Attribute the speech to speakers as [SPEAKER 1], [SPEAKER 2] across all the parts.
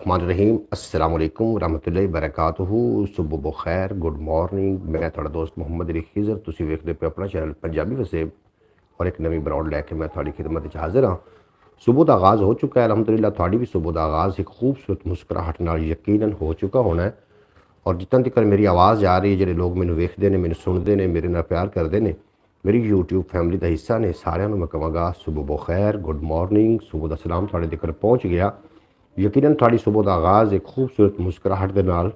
[SPEAKER 1] रहीम अस्सलाम वालेकुम रहमतुल्लाहि बरकातुहू। सुबह बखैर, गुड मॉर्निंग। मैं थोड़ा दोस्त मोहम्मद अली खिजर, तुसी वेखदे पे अपना चैनल पंजाबी वसेब और एक नवी ब्रॉड लैके मैं थोड़ी खिदमत च हाजिर हाँ। सुबह का आगाज़ हो चुका है अलहमदुलिल्लाह। थोड़ी भी सुबह का आगाज़ एक खूबसूरत मुस्कुराहट नाल यकीनन हो चुका होना है। और जितना तक मेरी आवाज़ आ रही है, जो लोग मैंने वेखते हैं, मैंने सुनते हैं, मेरे नाल प्यार करते हैं, मेरी यूट्यूब फैमिली का हिस्सा ने, साਰਿਆਂ ਨੂੰ मैं कहांगा सुबह बखैर, गुड मॉर्निंग। सुबह का सलाम थोड़े तक पहुँच गया। यकीनन थोड़ी सुबह का आगाज़ एक खूबसूरत मुस्कुराहट के नाल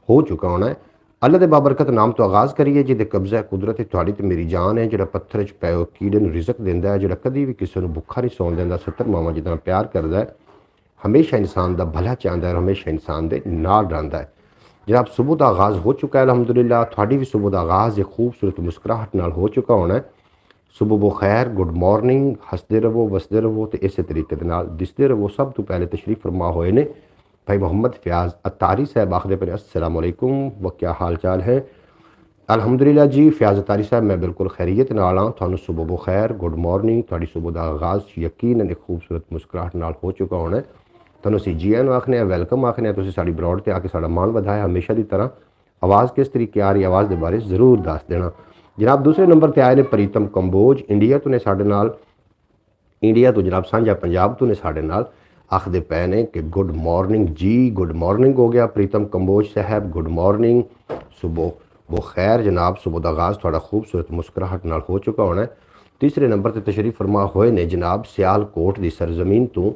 [SPEAKER 1] हो चुका होना है। अल्लाह के बाबरकत नाम तो आगाज़ करिए जिहदे कब्ज़ा है कुदरत है। थोड़ी तो मेरी जान है, जो पत्थर च पै कीड़े नूं रिज़क देंदा है, जो कभी भी किसी को भुखा नहीं सौण देंदा, 70 मावां जितना प्यार करता है, हमेशा इंसान का भला चाहता है और हमेशा इंसान के नाल रहिंदा है। जनाब सुबह का आगाज़ हो चुका है अलहमदुलिल्लाह। थोड़ी भी सुबह का आगाज़ एक खूबसूरत मुस्कुराहट नाल हो चुका होना है। सुबह बखैर, गुड मॉर्निंग। हसते रहो, वसते रहो तो इस तरीके के नाल दिसते रहो। सब तो पहले तशरीफ फरमा होए ने भाई मोहम्मद फयाज अतारी साहब, आखदे पे अस्सलाम वालेकुम, व क्या हाल चाल है। अलहमदुलिल्लाह जी फयाज अतारी साहब, मैं बिल्कुल खैरियत नाल हाँ। थानू सुबह बखैर, गुड मॉर्निंग। थोड़ी सुबह का आगाज़ यकीनन एक खूबसूरत मुस्कुराहट नाल हो चुका होना है। थानू असीं जी आन आखने, वेलकम आखने। तुसीं साडी ब्रॉड ते आके साडा मान वधाया हमेशा की तरह। आवाज़ किस तरीके आ रही, आवाज़ के बारे ज़रूर दस देना। जनाब दूसरे नंबर पर आए ने प्रीतम कंबोज, इंडिया तो ने साडे नाल, इंडिया तो जनाब साझा पंजाब तो ने साडे नाल आखदे पे ने कि गुड मॉर्निंग जी। गुड मॉर्निंग हो गया प्रीतम कंबोज साहब, गुड मॉर्निंग। सुबह वो खैर जनाब, सुबह का आगाज़ थोड़ा खूबसूरत मुस्कुराहट नाल हो चुका होना है। तीसरे नंबर पर तशरीफ फरमा होए ने जनाब सियालकोट की सरजमीन तो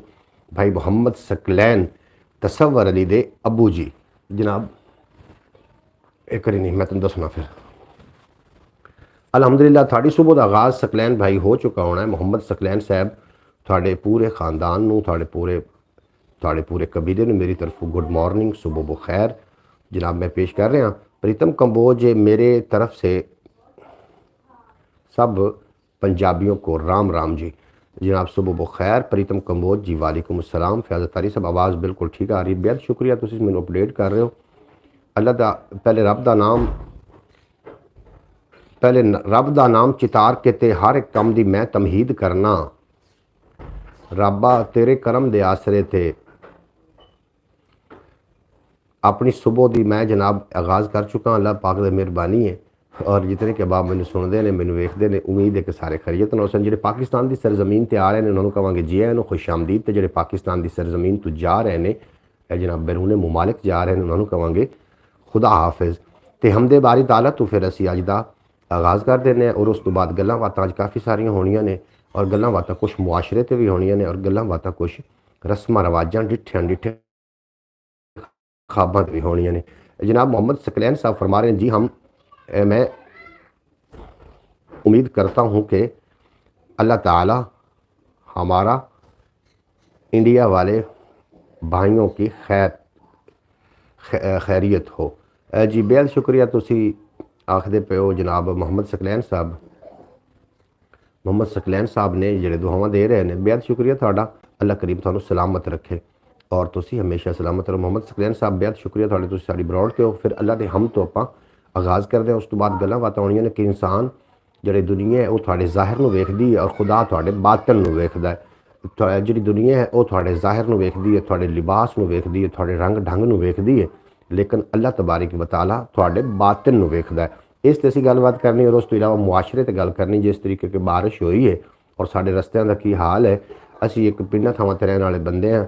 [SPEAKER 1] भाई मोहम्मद सकलैन तसव्वर अली दे अबू जी। जनाब एक करी नहीं, मैं तुम दसना फिर। अलहमदुलिल्लाह थाड़ी सुबह का आगाज़ सकलैन भाई हो चुका होना है। मोहम्मद सकलैन साहब, थोड़े पूरे खानदान नूं, थोड़े पूरे कबीले ने मेरी तरफ गुड मॉर्निंग, सुबह बखैर जनाब मैं पेश कर रहा। प्रीतम कंबोज, मेरे तरफ से सब पंजाबियों को राम राम जी। जनाब सुबह बखैर प्रीतम कंबोज जी, वालेकुम अस्सलाम। फयाज अतारी साहब आवाज़ बिल्कुल ठीक आ रही है, बेहद शुक्रिया तुसीं मैनूं अपडेट कर रहे हो। अल्लाह दा पहले रब का नाम, पहले रब का नाम चितार के ते हर एक कम दी मैं तमहीद करना। रब्बा तेरे करम दे आसरे थे अपनी सुबह की मैं जनाब आगाज़ कर चुका। अल्लाह पाक की मेहरबानी है। और जितने के बाद मैंने सुनते हैं, मैंने वेखते हैं, उम्मीद है कि सारे खैरियत नाल सन। जो पाकिस्तान की सरजमीन ते आ रहे हैं उन्होंने कहांगे जी आए खुश आमदीद। तो जो पाकिस्तान की सरजमीन तो जा रहे हैं जनाब बैरून मुमालिक जा रहे हैं उन्होंने कहांगे खुदा हाफिज़। तो हमदे बारी ताला तो फिर असी अज का आगाज़ कर दें और उस तो बाद गल्लां बातां अज काफ़ी सारियां होनियां ने और गल्लां बातां कुछ मुआशरे ते भी होनियां ने और गल्लां बातां कुछ रस्मां रवाजां डिठियां ख्वाबां भी होनियां ने। जनाब मोहम्मद सकलैन साहब फरमा रहे हैं जी हम मैं उम्मीद करता हूँ कि अल्लाह ताला हमारा इंडिया वाले भाइयों की खैरियत हो। जी बेहद शुक्रिया तुसी आखदे पे हो जनाब मोहम्मद सकलैन साहब। मोहम्मद सकलैन साहब ने ਜਿਹੜੇ दुआवां दे रहे हैं, बेहद शुक्रिया ਤੁਹਾਡਾ। अल्लाह करीम ਤੁਹਾਨੂੰ सलामत रखे और तुसी हमेशा सलामत रहो। मोहम्मद सकलैन साहब बेहद शुक्रिया ਤੁਹਾਡੇ, ਤੁਸੀਂ ਸਾਡੀ ਬਰੌਡ ਤੇ ਹੋ। ਫਿਰ ਅੱਲਾ ਦੇ ਹਮ ਤੋਂ ਆਪਾਂ ਆਗਾਜ਼ ਕਰਦੇ ਹਾਂ। ਉਸ ਤੋਂ ਬਾਅਦ ਗੱਲਾਂ ਬਾਤਾਂ ਹੋਣੀਆਂ ਨੇ ਕਿ ਇਨਸਾਨ ਜਿਹੜੀ ਦੁਨੀਆ ਹੈ ਉਹ ਤੁਹਾਡੇ ਜ਼ਾਹਿਰ ਨੂੰ ਵੇਖਦੀ ਹੈ और खुदा ਤੁਹਾਡੇ ਬਾਤਨ ਨੂੰ ਵੇਖਦਾ ਹੈ। ਜਿਹੜੀ ਦੁਨੀਆ ਹੈ ਉਹ ਤੁਹਾਡੇ ਜ਼ਾਹਿਰ ਨੂੰ ਵੇਖਦੀ ਹੈ, ਤੁਹਾਡੇ ਲਿਬਾਸ ਨੂੰ ਵੇਖਦੀ ਹੈ, ਤੁਹਾਡੇ ਰੰਗ ਢੰਗ ਨੂੰ ਵੇਖਦੀ ਹੈ, लेकिन अल्लाह तबारक व तआला ਤੁਹਾਡੇ ਬਾਤਨ ਨੂੰ ਵੇਖਦਾ है। इस ते असीं गलबात करनी और उस तो इलावा मुआशरे ते गल करनी। जिस तरीके की बारिश हुई है और साढ़े रस्तियां का की हाल है। असीं एक पिंडा थावां ते रहने वाले बंदे हैं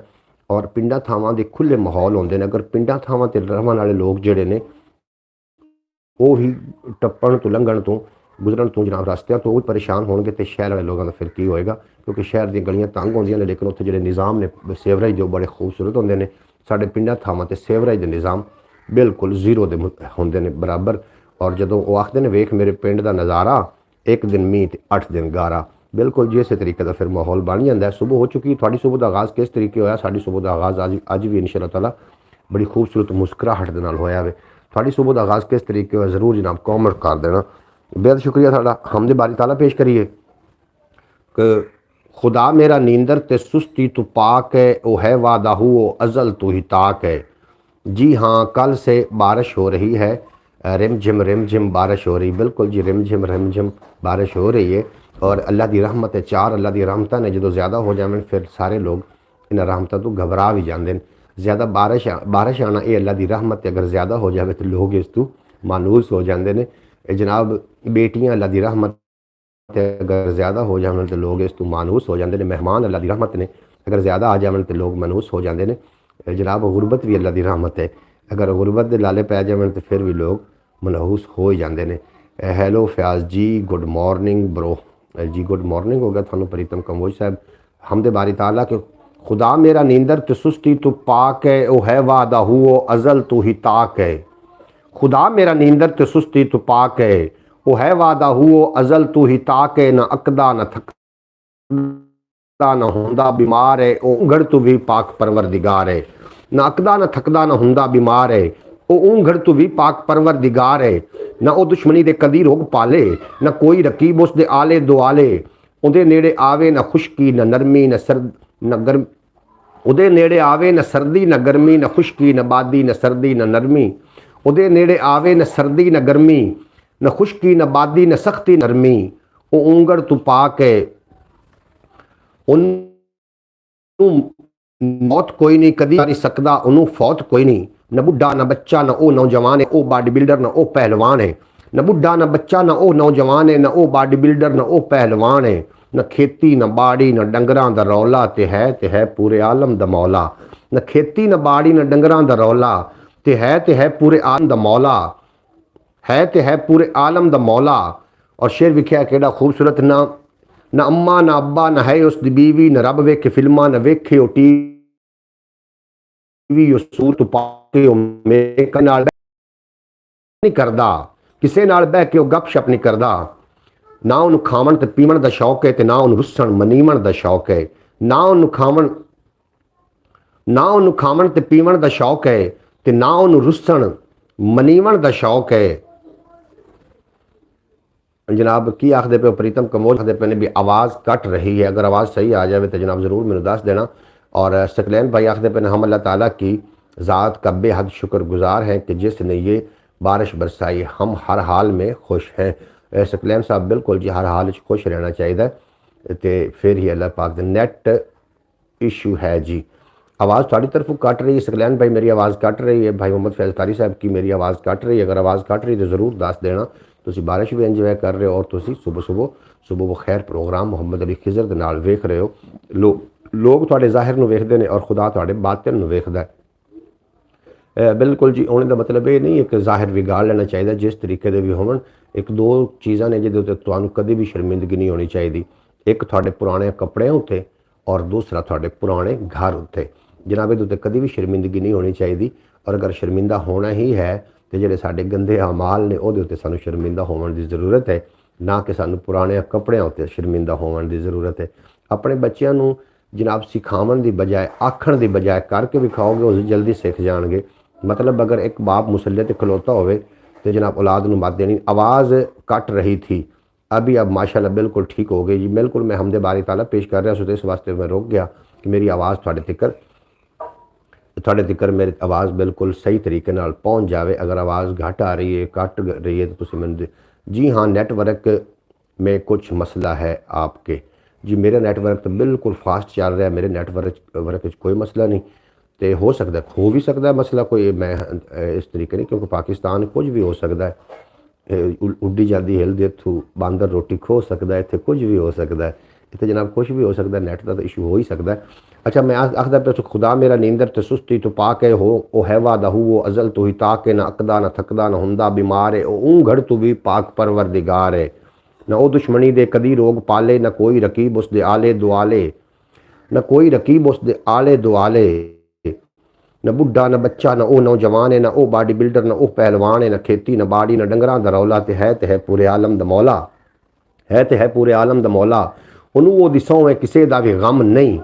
[SPEAKER 1] और पिंडा थावां दे खुले माहौल होंदे ने। अगर पिंडा थावां ते रहने वाले लोग जिहड़े ने वो ही टप्पण तो लंघण तो गुजरन तो जनाब रस्तियां तो वो परेशान होंगे तो शहर वाले लोगों का फिर की होएगा। क्योंकि शहर दी गलियां तंग होंदियां ने लेकिन उत्थे जिहड़े निज़ाम ने सेवरेज दे बड़े खूबसूरत होंदे ने। साडे पिंडां थावां ते सेवरेज दे निज़ाम बिल्कुल जीरो दे होंदे ने बराबर। और जदों वो आखदे ने वेख मेरे पिंड दा नज़ारा, एक दिन मींह ते 8 दिन गारा। बिल्कुल जी इस तरीके का फिर माहौल बन जाता है। सुबह हो चुकी, थोड़ी सुबह का आगाज़ किस तरीके होया? साडी सुबह का आगाज़ अज भी इंशाअल्लाह ताला बड़ी खूबसूरत मुस्कुराहट दे नाल होया वे। थोड़ी सुबह का आगाज़ किस तरीके होया ज़रूर जनाब कॉमेंट कर देना। बेहद शुक्रिया थाड़ा। हमदे बारी ताला पेश करिए कि खुदा मेरा नींदर ते सुस्ती तो पाक है, ओ है वादाहू ओ अज़ल तो ही ताक है। जी हाँ कल से बारिश हो रही है, रिम झिम बारिश हो रही। बिल्कुल जी रिम झिम बारिश हो रही है और अल्लाह की रहमत है। चार अल्लाह की रहमत ने जो ज़्यादा हो जाए फिर सारे लोग इन रहमतों तो घबरा भी जाते हैं। ज़्यादा बारिश आना ये अल्लाह की रहमत है, अगर ज़्यादा हो जाए तो लोग इस तू मानूस हो जाते हैं। जनाब बेटियां अल्लाह की रहमत है, अगर ज़्यादा हो जाए तो लोग इस तू मानूस हो जाते हैं। मेहमान अल्लाह की रहमत ने, अगर ज़्यादा आ जाए तो लोग मानूस हो जाते हैं। जनाब गुरबत भी अल्लाह की रहमत है, अगर गुरबत के लाले पै जाए तो फिर भी लोग मनहूस हो जाते हैं। हैलो फयाज जी, गुड मॉर्निंग ब्रो जी, गुड मॉर्निंग हो गया थानू प्रीतम कंबोज साहब। हमदे बारी ताला के खुदा मेरा नींदर ते सुस्ती तू पाक है, ओ है वादा हुओ अजल तू ही ताक है। खुदा मेरा नींदर ते सुस्ती तू पाक है, ओ है वादा हुओ अजल तू ही ताक है। ना अकदा ना थकदा ना हुंदा बीमार है, ओ उंगड़ तू भी पाक परवरदिगार है। ना अकदा ना थकदा ना हुंदा बीमार है, ओ उंगड़ तू भी पाक परवरदिगार है। ना ओ दुश्मनी दे कदी रोग पाले, ना कोई रकीब उस दे आले दुआले। उहदे नेड़े आवे ना खुशकी ना नरमी ना सर्द ना गर्म, उहदे नेड़े आवे न सर्दी न गर्मी, न खुशकी न बादी न सर्दी न नरमी। उहदे नेड़े आवे न सर्दी न गर्मी, न खुशकी न बादी न सख्ती नरमी। ओ उंगड़ तू पाक है, मौत कोई नहीं कदी कर सकदा, उन्हों फौत कोई नहीं। न बुढ़ा न बच्चा न ओ नौजवान है, ओ बॉडी बिल्डर न ओ पहलवान है। न बुढ़ा न बच्चा न ओ नौजवान है, न ओ बॉडी बिल्डर न ओ पहलवान है। न खेती न बाड़ी न डंगरां दा रौला, ते है पूरे आलम दा मौला। न खेती न बाड़ी न डंगरां दा रौला, ते है पूरे आलम दा मौला। ते है पूरे आलम दा मौला। और शेर विख्या केड़ा खूबसूरत। ना अम्मा ना अब्बा ना है उसकी बीवी, न रब वेखे फिल्मा न वेखे ओ टीवी, सूरत पाके मेरे नाल नहीं करदा, किसे नाल बह के गपशप नहीं करदा। ना उन्होंने खावन ते पीवन का शौक है, ते ना उन्होंने रुसन मनीवन का शौक है। ना उन्होंने खावन ते पीवन का शौक है, ते ना उन्होंने रुसन मनीवन का शौक है। जनाब की आखते पे प्रीतम कमोज आखते पे ने भी आवाज़ कट रही है, अगर आवाज़ सही आ जाए तो जनाब ज़रूर मैंने दस देना। और सकलैन भाई आखते पे हम अल्लाह ताला की ज़ात का बेहद शुक्रगुजार हैं कि जिसने ये बारिश बरसाई, हम हर हाल में खुश हैं। सकलैन साहब बिल्कुल जी, हर हाल खुश रहना चाहिए, तो फिर ही अल्लाह पाक। नैट इशू है जी, आवाज़ थोड़ी तरफों कट रही है सकलैन भाई, मेरी आवाज़ कट रही है। भाई मोहम्मद फैज़ तारी साहब की मेरी आवाज़ कट रही है, अगर आवाज़ कट रही तो ज़रूर दस देना। तुसी बारिश भी इंजॉय कर रहे हो और तुसी सुबह बखैर प्रोग्राम मुहम्मद अली खिजर दे नाल वेख रहे हो। लोग तुहाडे ज़ाहिर नूं वेखदे ने और खुदा तुहाडे बातिन नूं वेखदा है। बिल्कुल जी, उन्हें का मतलब ये नहीं है कि ज़ाहिर विगाड़ लेना चाहिए, जिस तरीके दे भी होवन। एक दो चीज़ां ने जिहदे उत्ते तुहानूं कदी भी शर्मिंदगी नहीं होनी चाहिए। एक तुहाडे पुराने कपड़े उत्ते और दूसरा तुहाडे पुराने घर उत्ते। जनाब इहदे उत्ते कदी भी शर्मिंदगी नहीं होनी चाहिए। और अगर शर्मिंदा होना ही है तो ਜਿਹੜੇ ਸਾਡੇ गंदे अमाल ने ਉਹਦੇ ਉੱਤੇ ਸਾਨੂੰ शर्मिंदा होने की ज़रूरत है, ना कि सानू पुराने कपड़िਆਂ उत्ते शर्मिंदा होने की ज़रूरत है। अपने बच्चों नूं जनाब सिखावन की बजाय, आखण की बजाय करके विखाओगे, वो जल्दी सीख जाएंगे। मतलब अगर एक बाप मुसल्ले ते खलोता होवे तो जनाब औलाद नूं मत देनी। आवाज़ कट रही थी, अभी अब माशाल्लाह बिल्कुल ठीक हो गई जी। बिल्कुल मैं हमदे बारी ताला पेश कर रहा तो इस वास्ते मैं रुक गया कि मेरी आवाज़ थोड़े तिकर मेरी आवाज़ बिल्कुल सही तरीके नाल पहुँच जाए। अगर आवाज़ घट आ रही है, कट रही है तो तुम मैंने जी हाँ, नेटवर्क में कुछ मसला है आपके जी। मेरा नेटवर्क तो बिल्कुल फास्ट चल रहा है, मेरे नेटवर्क कोई मसला नहीं। तो हो सकता हो भी सकता है मसला कोई, मैं इस तरीके नहीं, क्योंकि पाकिस्तान कुछ भी हो सकता है। उड्डी जाती हिलदी इत्थों बांदर रोटी खो सकता है, इतने कुछ भी हो सकता है। इतने जनाब कुछ भी हो सकता है, नैट का तो इशू हो ही सकता है। अच्छा, मैं आखदा पे खुदा मेरा नींदर ते सुस्ती तो पाके हो, ओ है वादा वो अजल तो ही ताके। ना अकदा ना थकदा ना हुंदा बीमार है, ओ ऊँघड़ तो भी पाक परवरदिगार है। ना ओ दुश्मनी दे कदी रोग पाले, ना कोई रकीब उस दे आले दुआले। न कोई रकीब उस दे आले दुआले। न बुढ़ा न बच्चा न ओ नौजवान है, न ओ बॉडी बिल्डर न ओ पहलवान है। न खेती न बाड़ी न डंगरां दा रौला, ते है पूरे आलम दा मौला। है पूरे आलम दा मौला। उन्हों वो दिसों है किसी का भी गम नहीं,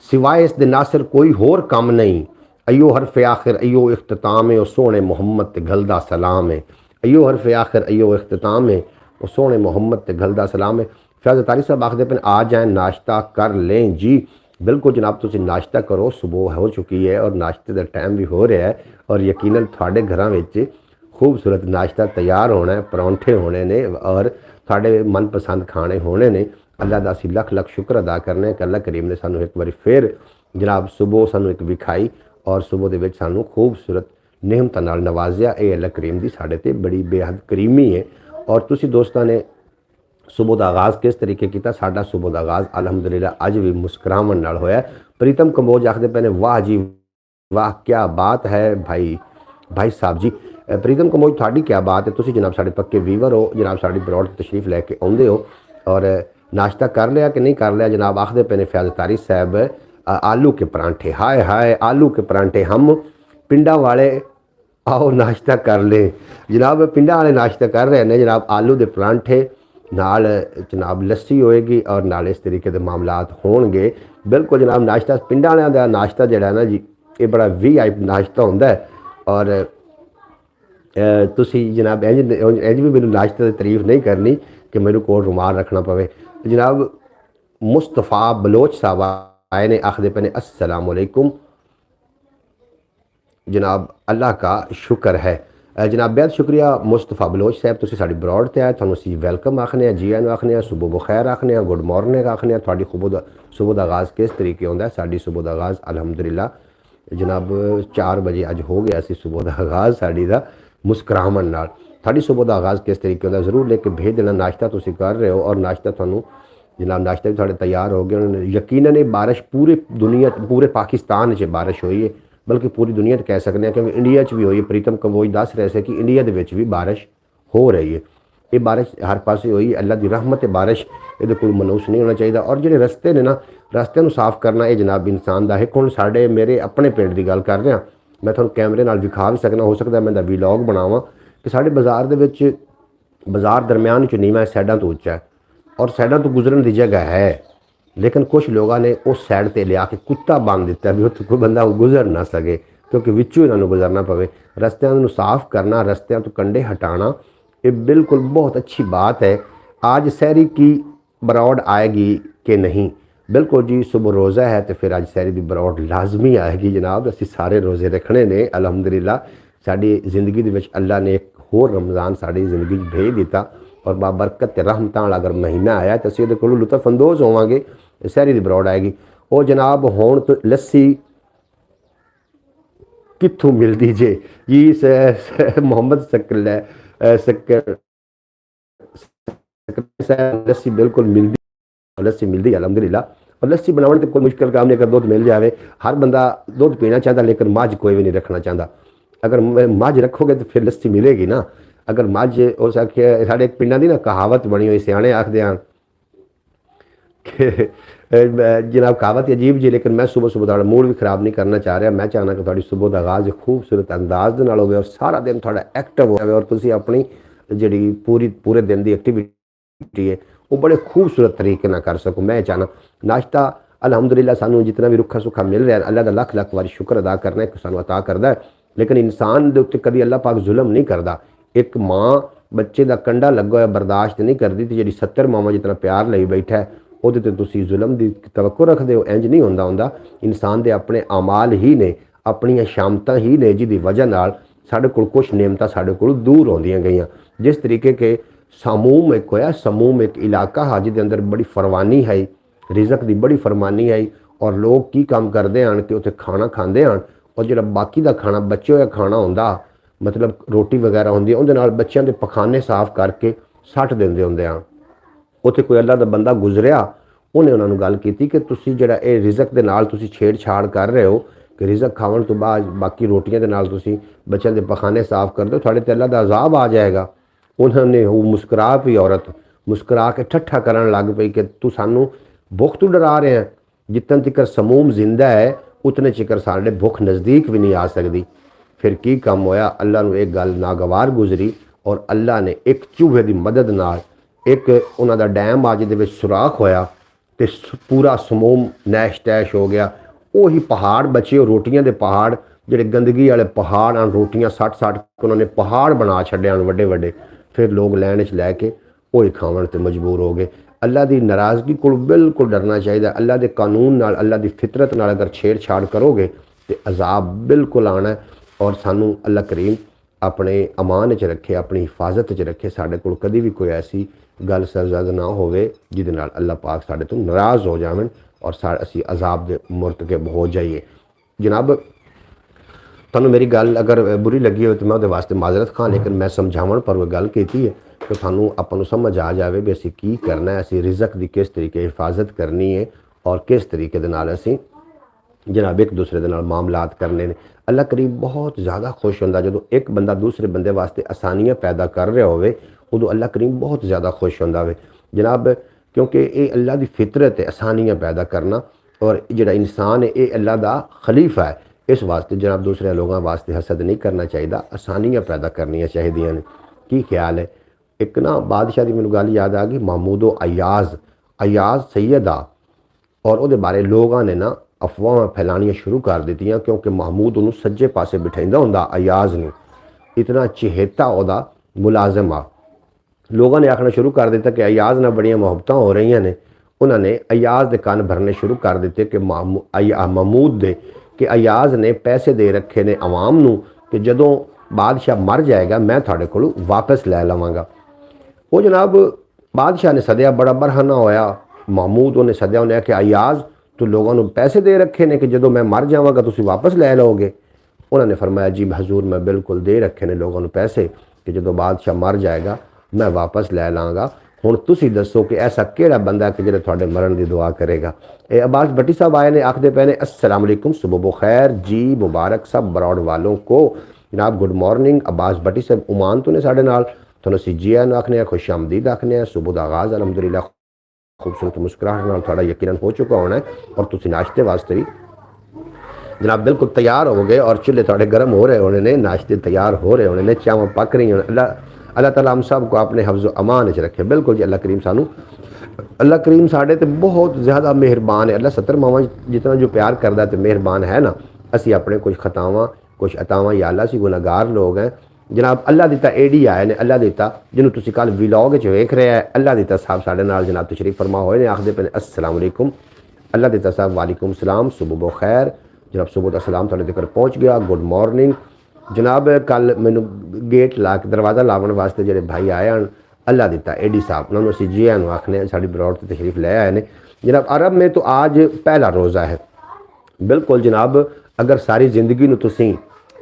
[SPEAKER 1] सिवाय इस दे नासिर कोई होर कम नहीं। अयो हरफ आखिर अयो इख्तिताम है, ओ सोने मुहम्मद ते गलदा सलाम है। अयो हरफ आखिर अयो इख्तिताम है, ओ सोने मुहम्मद ते गलदा सलाम है। फैज़ तारी साहब आखते पे आ जाए नाश्ता कर लें जी। बिल्कुल जनाब, तुम नाश्ता करो, सुबह हो चुकी है और नाश्ते का टाइम भी हो रहा है। और यकीनन थोड़े घरों में खूबसूरत नाश्ता तैयार होना है, परौंठे होने ने और थोड़े मनपसंद खाने होने ने। अल्लाह का असीं लख लख शुक्र अदा करने कि अल्लाह करीम ने सानू एक बार फिर जनाब सुबह सानू एक विखाई ਔਰ ਸੁਬਹ ਦੇ ਵਿੱਚ ਸਾਨੂੰ ਖੂਬਸੂਰਤ ਨਿਹਮਤਾਂ ਨਾਲ ਨਵਾਜ਼ਿਆ। ਇਹ ਅੱਲਾ ਕਰੀਮ ਦੀ ਸਾਡੇ ਤੇ ਬੜੀ ਬੇਹੱਦ ਕਰੀਮੀ ਹੈ। ਔਰ ਤੁਸੀਂ ਦੋਸਤਾਂ ਨੇ ਸੁਬਹ ਦਾ ਆਗਾਜ਼ ਕਿਸ ਤਰੀਕੇ ਕੀਤਾ? ਸਾਡਾ ਸੁਬਹ ਦਾ ਆਗਾਜ਼ ਅਲਹਮਦੁਲਿਲਾ ਅੱਜ ਵੀ ਮੁਸਕਰਾਵਣ ਨਾਲ ਹੋਇਆ। ਪ੍ਰੀਤਮ ਕੰਬੋਜ ਆਖਦੇ ਪਏ ਨੇ ਵਾਹ ਜੀ ਵਾਹ ਕਿਆ ਬਾਤ ਹੈ ਭਾਈ ਸਾਹਿਬ ਜੀ। ਪ੍ਰੀਤਮ ਕੰਬੋਜ ਤੁਹਾਡੀ ਕਿਆ ਬਾਤ ਹੈ, ਤੁਸੀਂ ਜਨਾਬ ਸਾਡੇ ਪੱਕੇ ਵੀਵਰ ਹੋ, ਜਨਾਬ ਸਾਡੀ ਬਰੋਡ ਤਸ਼ਰੀਫ ਲੈ ਕੇ ਆਉਂਦੇ ਹੋ। ਔਰ नाश्ता कर लिया कि नहीं कर लिया? जनाब आखते पे ने फैज़ तारी साहब आलू के परांठे, हाय हाय आलू के परांठे, हम पिंडा वाले आओ नाश्ता कर लें। जनाब पिंडा वाले नाश्ता कर रहे हैं जनाब, आलू के परांठे नाल जनाब लस्सी होएगी और नाल इस तरीके के मामलात होंगे। बिल्कुल जनाब नाश्ता पिंडा वालियां दा नाश्ता जिहड़ा है ना जी, ये बड़ा VIP नाश्ता होंदा है। और तुसी जनाब इंज भी मैनू नाश्ते की तारीफ नहीं करनी कि मैनू कोल रुमाल रखना पवे। जनाब मुस्तफ़ा बलोच साहब आए ने आखदे पे ने अस्सलाम वालेकुम जनाब, अल्लाह का शुक्र है। जनाब बेहद शुक्रिया मुस्तफ़ा बलोच साहब, तुसी साडी ब्रॉड ते आए, तुहानू असीं वेलकम आखने, जी आनू आखने, सुबह बखैर आखने, गुड मॉर्निंग आखने। तुहाडी सुबह दा आगाज़ किस तरीके होंदा है? साडी सुबह दा आगाज़ अल्हम्दुलिल्लाह जनाब 4 बजे अज हो गया सी सुबह दा आगाज़ साडी दा मुस्कराहट नाल। साडी सुबह दा आगाज़ किस तरीके होंदा ज़रूर लेके भेज देना। नाश्ता तुसी कर रहे हो और नाश्ता तुहानू जनाब नाश्ता भी साढ़े तैयार हो गए। यकीनन ये बारिश पूरी दुनिया पूरे पाकिस्तान च बारिश हुई है, बल्कि पूरी दुनिया कह सकते हैं, क्योंकि इंडिया च भी हुई है। प्रीतम कंबोज दस रहे थे कि इंडिया के भी बारिश हो रही है। ये बारिश हर पास हुई, अल्लाह की रहमत बारिश, ये कोई मनूस नहीं होना चाहिए। और जो रस्ते ने ना, रस्ते साफ करना ये जनाब इंसान का एक। हुण साडे मेरे अपने पिंड की गल कर रहा, मैं तुहानू कैमरे नाल विखा भी सकना, हो सकता मैं वीलॉग बनावां कि साडे बाज़ार दे विच बाज़ार दरम्यान च नीवा साइडां तो उच्चा है और साइडां तो गुजरन की जगह है, लेकिन कुछ लोगों ने उस साइड पर लिया के कुत्ता बांध दिता भी उत्थे कोई बंदा गुजर ना सके, क्योंकि विचों इन्होंने गुजरना पवे। रस्तियां साफ करना, रस्तियां तो कंडे हटाना, ये बिल्कुल बहुत अच्छी बात है। आज सहरी की बरौड आएगी कि नहीं? बिल्कुल जी, सुबह रोज़ा है तो फिर आज सहरी की बरौड लाजमी आएगी जनाब। असी सारे रोज़े रखने ने अलहमदुलिल्लाह। साड़ी जिंदगी दे विच अल्लाह ने एक होर रमज़ान साड़ी जिंदगी भेज दिता और बाबरकत रहमत वाला अगर महीना आया तो असीं उहदे कोलों लुत्फअंदोज़ होवांगे। सहरी की बरौड आएगी। वो जनाब हुण तो लस्सी कित्थों मिलती जे जी? मोहम्मद शक्कर लस्सी बिल्कुल मिलती, लस्सी मिलती अलहमदुलिल्लाह। और लस्सी बनाने तो कोई मुश्किल काम नहीं, अगर दूध मिल जाए। हर बंदा दूध पीना चाहता, लेकिन मझ कोई भी नहीं रखना चाहता। अगर मझ रखोगे तो फिर लस्सी मिलेगी ना। अगर मझ हो सके, साढ़े पिंडां दी ना कहावत बनी हुई, सियाणे आखदे हैं जनाब कहावत अजीब जी, लेकिन मैं सुबह सुबह थोड़ा मूड भी खराब नहीं करना चाह रहा। मैं चाहना कि थोड़ी सुबह का आगाज़ खूबसूरत अंदाज दे नाल होवे और सारा दिन थोड़ा एक्टिव होवे और तुसीं अपनी जिहड़ी पूरे दिन की एक्टिविटी है वो बड़े खूबसूरत तरीके ना कर सको। मैं चाहना नाश्ता अलहमदुलिल्लाह सानू जितना भी रुखा सुखा मिल रहा है, अल्लाह का लख लख वारी शुक्र अदा करना है, सानू अता करता है। लेकिन इंसान के उत्ते कभी अल्लाह पाक जुल्म नहीं करता। एक माँ बच्चे का कंडा लगा होया बर्दाश्त नहीं करती, तो जी 70 मावां जितना प्यार लई बैठा है वो तुसी जुल्म की तवक्को रखते हो। इंज नहीं होंदा। इंसान के अपने अमाल ही ने, अपनियां शामतां ही ने जिहदी वजह नाल साडे कोल कुछ नेमतां साडे कोल दूर होंदियां गईयां। जिस तरीके के समूम एक होया, समूम एक इलाका हा जिहदे अंदर बड़ी फरवानी है, रिजक की बड़ी फरमानी है और लोग की काम करते हैं कि उत्थे खाना खाते हैं और जो बाकी का खाना बचे हुए खाना होंदा, मतलब रोटी वगैरह होंदी, उहदे नाल बच्चों के पखाने साफ करके सट देंदे होंदे हैं। उत्थे कोई अल्लाह का बंदा गुजरिया, उन्हें उन्होंने गल की कि तुसी जिहड़ा ये रिजक के नाल तुसी छेड़छाड़ कर रहे हो कि रिजक खावन तो बाद बाकी रोटियां के नाल तुसी बच्चों के पखाने साफ कर दो, थोड़े ते अल्लाह का अजाब आ जाएगा। उन्होंने वो मुस्कुरा पई, औरत मुस्कुरा के ठट्ठा करन लग पई कि तू सानू भुख तो डरा रहे हैं। जितन तिकर समूम जिंदा है उतने चिकर साढ़े भुख नज़दीक भी नहीं आ सकती। फिर की कम होया, अल्लाह नू एक गल नागवार गुजरी और अल्लाह ने एक चूहे की मदद नाल एक उन्हां दा डैम आ जिहदे विच सुराख होया ते पूरा समूम नैश तैश हो गया। वही पहाड़ बचे, रोटियां दे पहाड़, जिहड़े गंदगी वाले पहाड़ आन, रोटियां सट सट के उन्होंने पहाड़ बना छड्डे वड्डे वड्डे। फिर लोग लैन च लैके वही खावन ते मजबूर हो गए। अल्लाह की नाराज़गी को बिल्कुल डरना चाहिए। अल्लाह के कानून नाल, अल्लाह की फितरत नाल अगर छेड़छाड़ करोगे तो अजाब बिल्कुल आना है। और सानू अल्लाह करीम अपने अमान च रखे, अपनी हिफाजत च रखे। साढ़े कोल कभी भी कोई ऐसी गल सरजद ना होवे जिहदे नाल अल्लाह पाक साढ़े तो नाराज़ हो जावन और असी अजाब दे मुर्तकब हो जाइए। जनाब ਤੁਹਾਨੂੰ ਮੇਰੀ ਗੱਲ ਅਗਰ ਬੁਰੀ ਲੱਗੀ ਹੋਵੇ ਤਾਂ ਮੈਂ ਉਹਦੇ ਵਾਸਤੇ ਮਾਜ਼ਰਤ ਖਾਂ, ਲੇਕਿਨ ਮੈਂ ਸਮਝਾਉਣ ਪਰ ਉਹ ਗੱਲ ਕੀਤੀ ਹੈ ਕਿ ਤੁਹਾਨੂੰ ਆਪਾਂ ਨੂੰ ਸਮਝ ਆ ਜਾਵੇ ਵੀ ਅਸੀਂ ਕੀ ਕਰਨਾ ਹੈ, ਅਸੀਂ ਰਿਜ਼ਕ ਦੀ ਕਿਸ ਤਰੀਕੇ ਹਿਫਾਜ਼ਤ ਕਰਨੀ ਹੈ ਔਰ ਕਿਸ ਤਰੀਕੇ ਦੇ ਨਾਲ ਅਸੀਂ जनाब एक दूसरे के नाल मामलात करने ने। अल्लाह करीम बहुत ज़्यादा खुश होंदा जो एक बंदा दूसरे बंदे वास्ते आसानियाँ पैदा कर रहा होवे, उदों अल्लाह करीम बहुत ज़्यादा खुश होंदा वे जनाब, क्योंकि ये अल्लाह की फितरत है आसानियाँ पैदा करना, और जिहड़ा इंसान है ये अल्लाह का खलीफा है, इस वास्ते जनाब दूसरे लोगों वास्ते हसद नहीं करना चाहिए, आसानियाँ पैदा करनियाँ चाहिए ने। की ख्याल है? एक ना बादशाह की मैनूं गल याद आ गई, महमूदो अयाज सैयद आ, और वो बारे लोगों ने ना अफवाह फैलानियाँ शुरू कर दित्तियां, क्योंकि महमूद उन्होंने सज्जे पासे बिठाइंदा हुंदा अयाज ने, इतना चहेता उहदा मुलाजम आ। लोगों ने आखना शुरू कर दिता कि अयाज नाल बड़ियां मुहब्बतां हो रही ने, उन्होंने अयाज के कान भरने शुरू कर दिते कि महमूद दे कि अयाज ने पैसे दे रखे ने अवाम नूं कि जदों बादशाह मर जाएगा मैं तुहाडे कोलों वापस लै लवांगा। वो जनाब बादशाह ने सद्या, बड़ा बरहाना होया, महमूद उन्हें सद्या, उन्हें कि अयाज तो लोगों को पैसे दे रखे ने कि जो मैं मर जावांगा तुसीं वापस लै लोगे? उन्होंने फरमाया जी हजूर मैं बिल्कुल दे रखे ने लोगों को पैसे कि जो बादशाह मर जाएगा मैं वापस लै लाँगा। हुण तुसीं दसो कि ऐसा किहड़ा बंदा है कि जिहड़ा तुहाडे मरण की दुआ करेगा। ये अब्बास भट्टी साहब आए ने, आखदे पे ने अस्सलाम वालेकुम, सुबह बखैर जी, मुबारक सब ब्रॉड वालों को जनाब, गुड मॉर्निंग। अब्बास भट्टी साहब उमान तो ने साडे नाल, तुहानूं असीं जी आन आखने, खुश आमदीद आखने, सुबह का आगाज़ अलहमदुलिल्लाह खूबसूरत मुस्कुराहट नाल थोड़ा यकीनन हो चुका होना है, और तुम नाश्ते वास्ते भी जनाब बिल्कुल तैयार हो गए, और चूल्हे थोड़े गर्म हो रहे होने ने, नाश्ते तैयार हो रहे होने ने, चावां पक रही होने। अल्लाह ताला हम सब को अपने हफ्ज़ अमान च रखे। बिल्कुल जी, अल्लाह करीम सानू, अल्लाह करीम साढ़े ते बहुत ज़्यादा मेहरबान है। अल्लाह 70 मावां जितना जो प्यार करता तो मेहरबान है ना। असी अपने कुछ खतावां कुछ अतावां या अल्लाह असी गुनाहगार लोग हैं जनाब। अल्लाह दिता एडी आए ने, अल्लाह दिता जिन्होंने तुसीं कल व्लॉग च वेख रहे हैं, अल्लाह दिता साहब साढ़े नाल जनाब तशरीफ फरमा होए ने, आखदे पे अस्सलाम वालेकुम। अल्लाह दिता साहब वालेकुम सलाम, सुबह बखैर जनाब, सुबह का सलाम तुहाडे तक पहुँच गया, गुड मॉर्निंग जनाब। कल मैनू गेट ला के दरवाज़ा लावन वास्ते जो भाई आए हैं, अल्लाह दिता एडी साहब, उन्होंने असीं जी आनूं आखने, साड़ी ब्रॉड से तशरीफ ले आए ने जनाब। अरब में तो आज पहला रोज़ा है। बिल्कुल जनाब, अगर सारी जिंदगी नूं तुसीं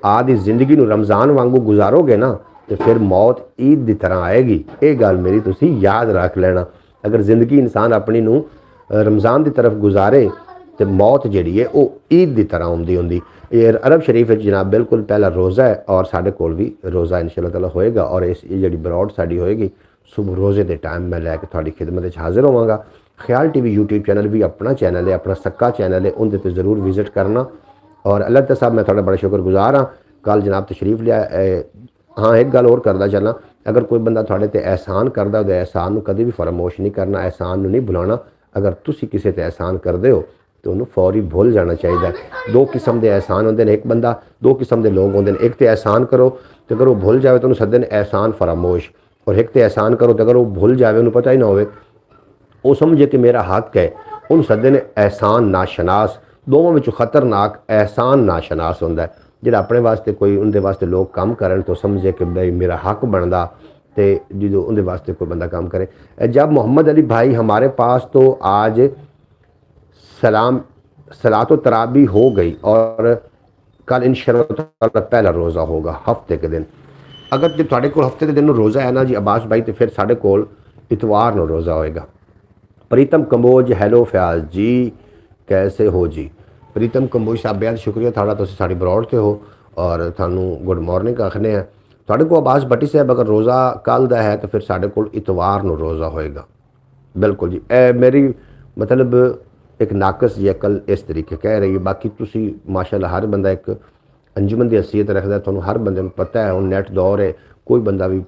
[SPEAKER 1] आदि जिंदगी नूं रमज़ान वांगू गुजारोगे ना तो फिर मौत ईद की तरह आएगी। ये गल मेरी तुसीं याद रख लेना। अगर जिंदगी इंसान अपनी नूं रमज़ान की तरफ गुजारे तो मौत जिहड़ी है वो ईद की तरह आउंदी हुंदी। ये अरब शरीफ जनाब बिल्कुल पहला रोज़ा है, और साढ़े कोल भी रोज़ा इंशाअल्लाह ताला होएगा, और इस जी ब्रॉड साड़ी होएगी सुबह रोज़े के टाइम मैं लैके थोड़ी खिदमत हाजिर होवांगा। ख्याल टीवी यूट्यूब चैनल भी अपना चैनल है, अपना सक्का चैनल है, उनके पर ज़रूर विजिट करना। और अल्लाह ताला साहब मैं थोड़ा बड़ा शुक्रगुजार हाँ, कल जनाब तशरीफ लिया। हाँ एक गल और करदा चलना, अगर कोई बंदा थोड़े ते एहसान करदा तो एहसान नूं कभी भी फरामोश नहीं करना, एहसान नूं नहीं भुलाना। अगर तुसी किसी ते एहसान करदे हो तो उन्होंने फौरी भुल जाना चाहिए। दो किस्म के एहसान होंगे ने, एक बंदा दो किस्म के लोग होंगे, एक तो एहसान करो तो अगर वो भुल जाए तो उन्होंने सदे ने एहसान फरामोश, और एक तो एहसान करो तो अगर वो भुल जाए उन्होंने पता ही ना हो, वो समझे कि मेरा हक है, उन सदे ने एहसान नाशनास। दोवों में खतरनाक एहसान नाशनास होंदा है, जो अपने वास्ते कोई उनके वास्ते लोग काम करन तो समझे कि भाई मेरा हक बनता, तो जो उनके वास्ते कोई बंदा काम करे। जब मोहम्मद अली भाई हमारे पास तो आज सलातो तराबी हो गई, और कल इंशाअल्लाह पहला रोज़ा होगा हफ्ते के दिन। अगर जो थोड़े को हफ्ते के दिन रोज़ा है ना जी अब्बास भाई, तो फिर साढ़े कोल इतवार को रोज़ा होएगा। प्रीतम कंबोज हैलो फयाज जी, कैसे हो जी? प्रीतम कंबोज साहब बेहद शुक्रिया थोड़ा, तुसीं साडी ब्रॉड ते हो और थानू गुड मॉर्निंग आखने हैं। थोड़े को अब्बास भट्टी साहब अगर रोज़ा कल दा है तो फिर साढ़े कोल इतवार को रोज़ा होएगा। बिल्कुल जी, मेरी मतलब एक नाकस जी अकल इस तरीके कह रही है। बाकी तुसी माशाल्लाह हर बंदा एक अंजुमन की हैसीयत रखता है, तुहानू हर बंदे को पता है। हुण नैट दौर है, कोई बंदा भी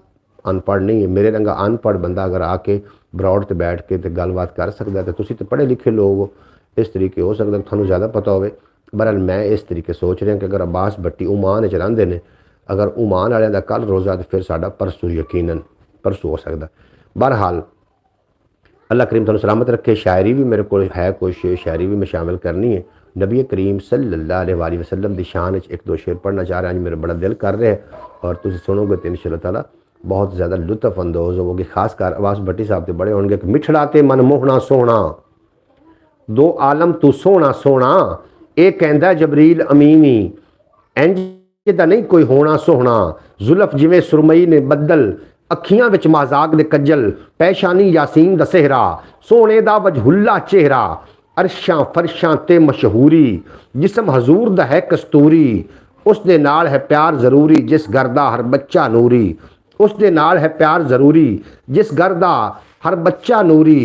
[SPEAKER 1] अनपढ़ नहीं है। मेरे रंगा अनपढ़ बंदा अगर आके ब्रॉड ते बैठ के गलबात कर सकता है, तो तुसी तो पढ़े लिखे लोग हो, इस तरीके हो सकता है थानू ज़्यादा पता होवे। बहरहाल मैं इस तरीके सोच रहा कि अगर अब्बास भट्टी उमान च रहिंदे ने, अगर उमान वालियां दा कल रोज़ा तो फिर साडा परसों यकीनन परसों हो सकता। बहरहाल अल्लाह करीम तुहानू सलामत रखे। शायरी भी मेरे को है, कुछ शायरी भी मैं शामिल करनी है। नबी करीम सल्लल्लाहु अलैहि वसल्लम की शान एक दो शेर पढ़ना चाह रहा, मेरा बड़ा दिल कर रहा है, और तुम सुनोगे तो इंशाअल्लाह ताला बहुत ज़्यादा लुत्फ अंदोज़ होवोगे। खासकर अब्बास भट्टी साहब तो बड़े होंगे कि मिठड़ा ते मन मोहना सोहना, दो आलम तू सोहना सोहना, ये कहंदा जबरील अमीनी, इंज ਇਹਦਾ ਨਹੀਂ ਕੋਈ ਹੋਣਾ ਸੋਹਣਾ, ਜ਼ੁਲਫ ਜਿਵੇਂ ਸੁਰਮਈ ਨੇ ਬੱਦਲ, ਅੱਖੀਆਂ ਵਿੱਚ ਮਜ਼ਾਕ ਦੇ ਕੱਜਲ, ਪੈਸ਼ਾਨੀ ਯਾਸੀਨ ਦਾ ਸਿਹਰਾ, ਸੋਹਣੇ ਦਾ ਵਜਹੁੱਲਾ ਚਿਹਰਾ, ਅਰਸ਼ਾਂ ਫਰਸ਼ਾਂ ਤੇ ਮਸ਼ਹੂਰੀ, ਜਿਸਮ ਹਜ਼ੂਰ ਦਾ ਹੈ ਕਸਤੂਰੀ, ਉਸ ਦੇ ਨਾਲ ਹੈ ਪਿਆਰ ਜ਼ਰੂਰੀ, ਜਿਸ ਘਰ ਦਾ ਹਰ ਬੱਚਾ ਨੂਰੀ, ਉਸ ਦੇ ਨਾਲ ਹੈ ਪਿਆਰ ਜ਼ਰੂਰੀ, ਜਿਸ घर ਦਾ हर बच्चा नूरी,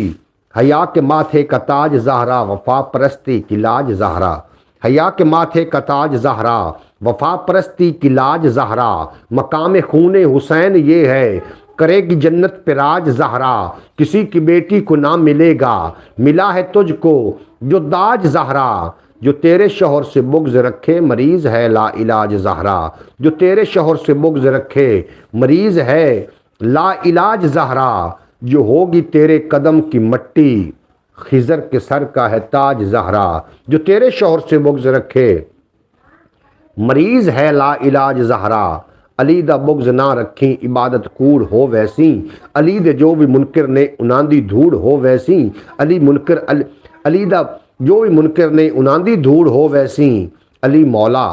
[SPEAKER 1] हया के माथे का ताज ज़हरा, वफा परस्ती की लाज ज़हरा, हया के माथे का ताज ज़हरा, वफा परस्ती की लाज ज़हरा, मकाम खून हुसैन ये है, करेगी जन्नत पे राज ज़हरा, किसी की बेटी को ना मिलेगा, मिला है तुझको जो दाज ज़हरा, जो तेरे शोहर से बुग़्ज़ रखे मरीज़ है ला इलाज ज़हरा, जो तेरे शोहर से बुग़्ज़ रखे मरीज़ है ला इलाज ज़हरा, जो होगी तेरे कदम की मट्टी, खिज़र के सर का है ताज ज़हरा, जो तेरे शोहर से बुग़्ज़ रखे मरीज़ है ला इलाज ज़हरा, अली दा बुग़्ज़ ना रखी इबादत कूड़ हो वैसी, अली दे जो भी मुनकर ने उनांदी धूड़ हो वैसी, अली दा जो भी मुनकर ने उनांदी धूड़ हो वैसी, अली मौला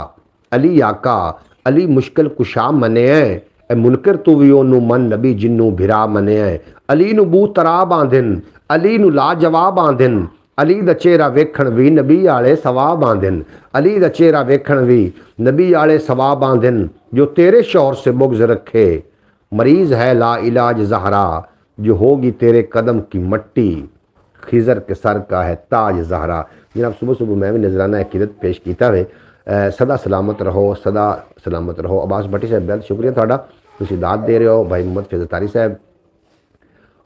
[SPEAKER 1] अली आका अली मुश्किल कुशा मने है, ए मुनकर तू भी ओनू मन नबी जिन्नू भिरा मने है, अली नू बू तराब आंदिन, अली नू लाजवाब आंदिन, अली दा चेहरा वेखण भी नबी आले सवाब आंदिन, अली दा चेहरा वेखण भी नबी आले सवाब आंदिन, जो तेरे शौहर से बुग़्ज़ रखे मरीज़ है ला इलाज ज़हरा, जो होगी तेरे कदम की मट्टी, खिज़र के सर का है ताज ज़हरा। जनाब सुबह सुबह मैं भी नजराना अकीदत पेश किया है। सदा सलामत रहो, सदा सलामत रहो। अब्बास भट्टी साहब बहुत शुक्रिया थोड़ा, तुसीं दाद दे रहे हो। भाई मोहम्मद फैज़ल तारी साहब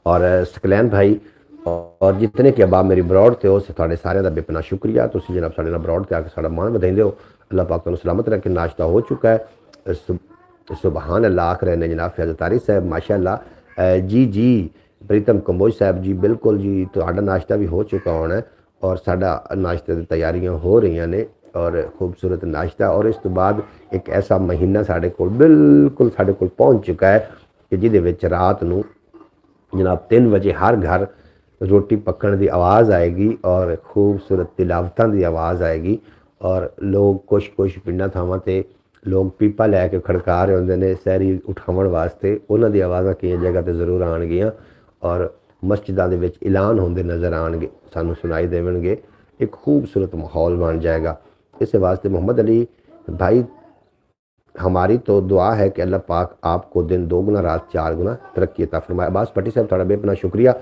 [SPEAKER 1] और सकलैन भाई और जितने के अबाब मेरी बरौड़ थे उस थोड़े सारे का बेपना शुक्रिया। तुसीं जनाब साढ़े नाल बरौड़ ते आके साड़ा मान वधाइंदे हो। अल्लाह पाक तुहानूं सलामत रखे। नाश्ता हो चुका है, सुबहान अल्लाह आख रहे हैं जनाब फैज़ल तारी साहब माशाअल्लाह। जी जी प्रीतम कंबोज साहब जी बिल्कुल जी, तुहाडा नाश्ता भी हो चुका होना है और साडा नाश्ते की तैयारियां हो रही ने और खूबसूरत नाश्ता। और इस तो बाद एक ऐसा महीना साढ़े कोल बिल्कुल साढ़े कोल पहुँच चुका है कि जिहदे विच रात नूं जनाब 3 बजे हर घर रोटी पकण की आवाज़ आएगी और खूबसूरत तिलावतां की आवाज़ आएगी और लोग कुछ पिंडां थावां ते लोग पीपा लैके खड़का रहे होंदे ने सहरी उठाउण वास्ते। उन्हां दी आवाज़ां कई जगह ते जरूर आउणगीਆਂ और मस्जिदां दे विच ऐलान होंदे नज़र आउणगे, सानूं सुनाई देवणगे। एक खूबसूरत माहौल बन जाएगा। इस वास्ते मोहम्मद अली भाई हमारी तो दुआ है कि अल्लाह पाक आपको दिन 2 गुना रात 4 गुना तरक्की अता फरमाए। अब्बास भट्टी साहब थोड़ा बेपना शुक्रिया।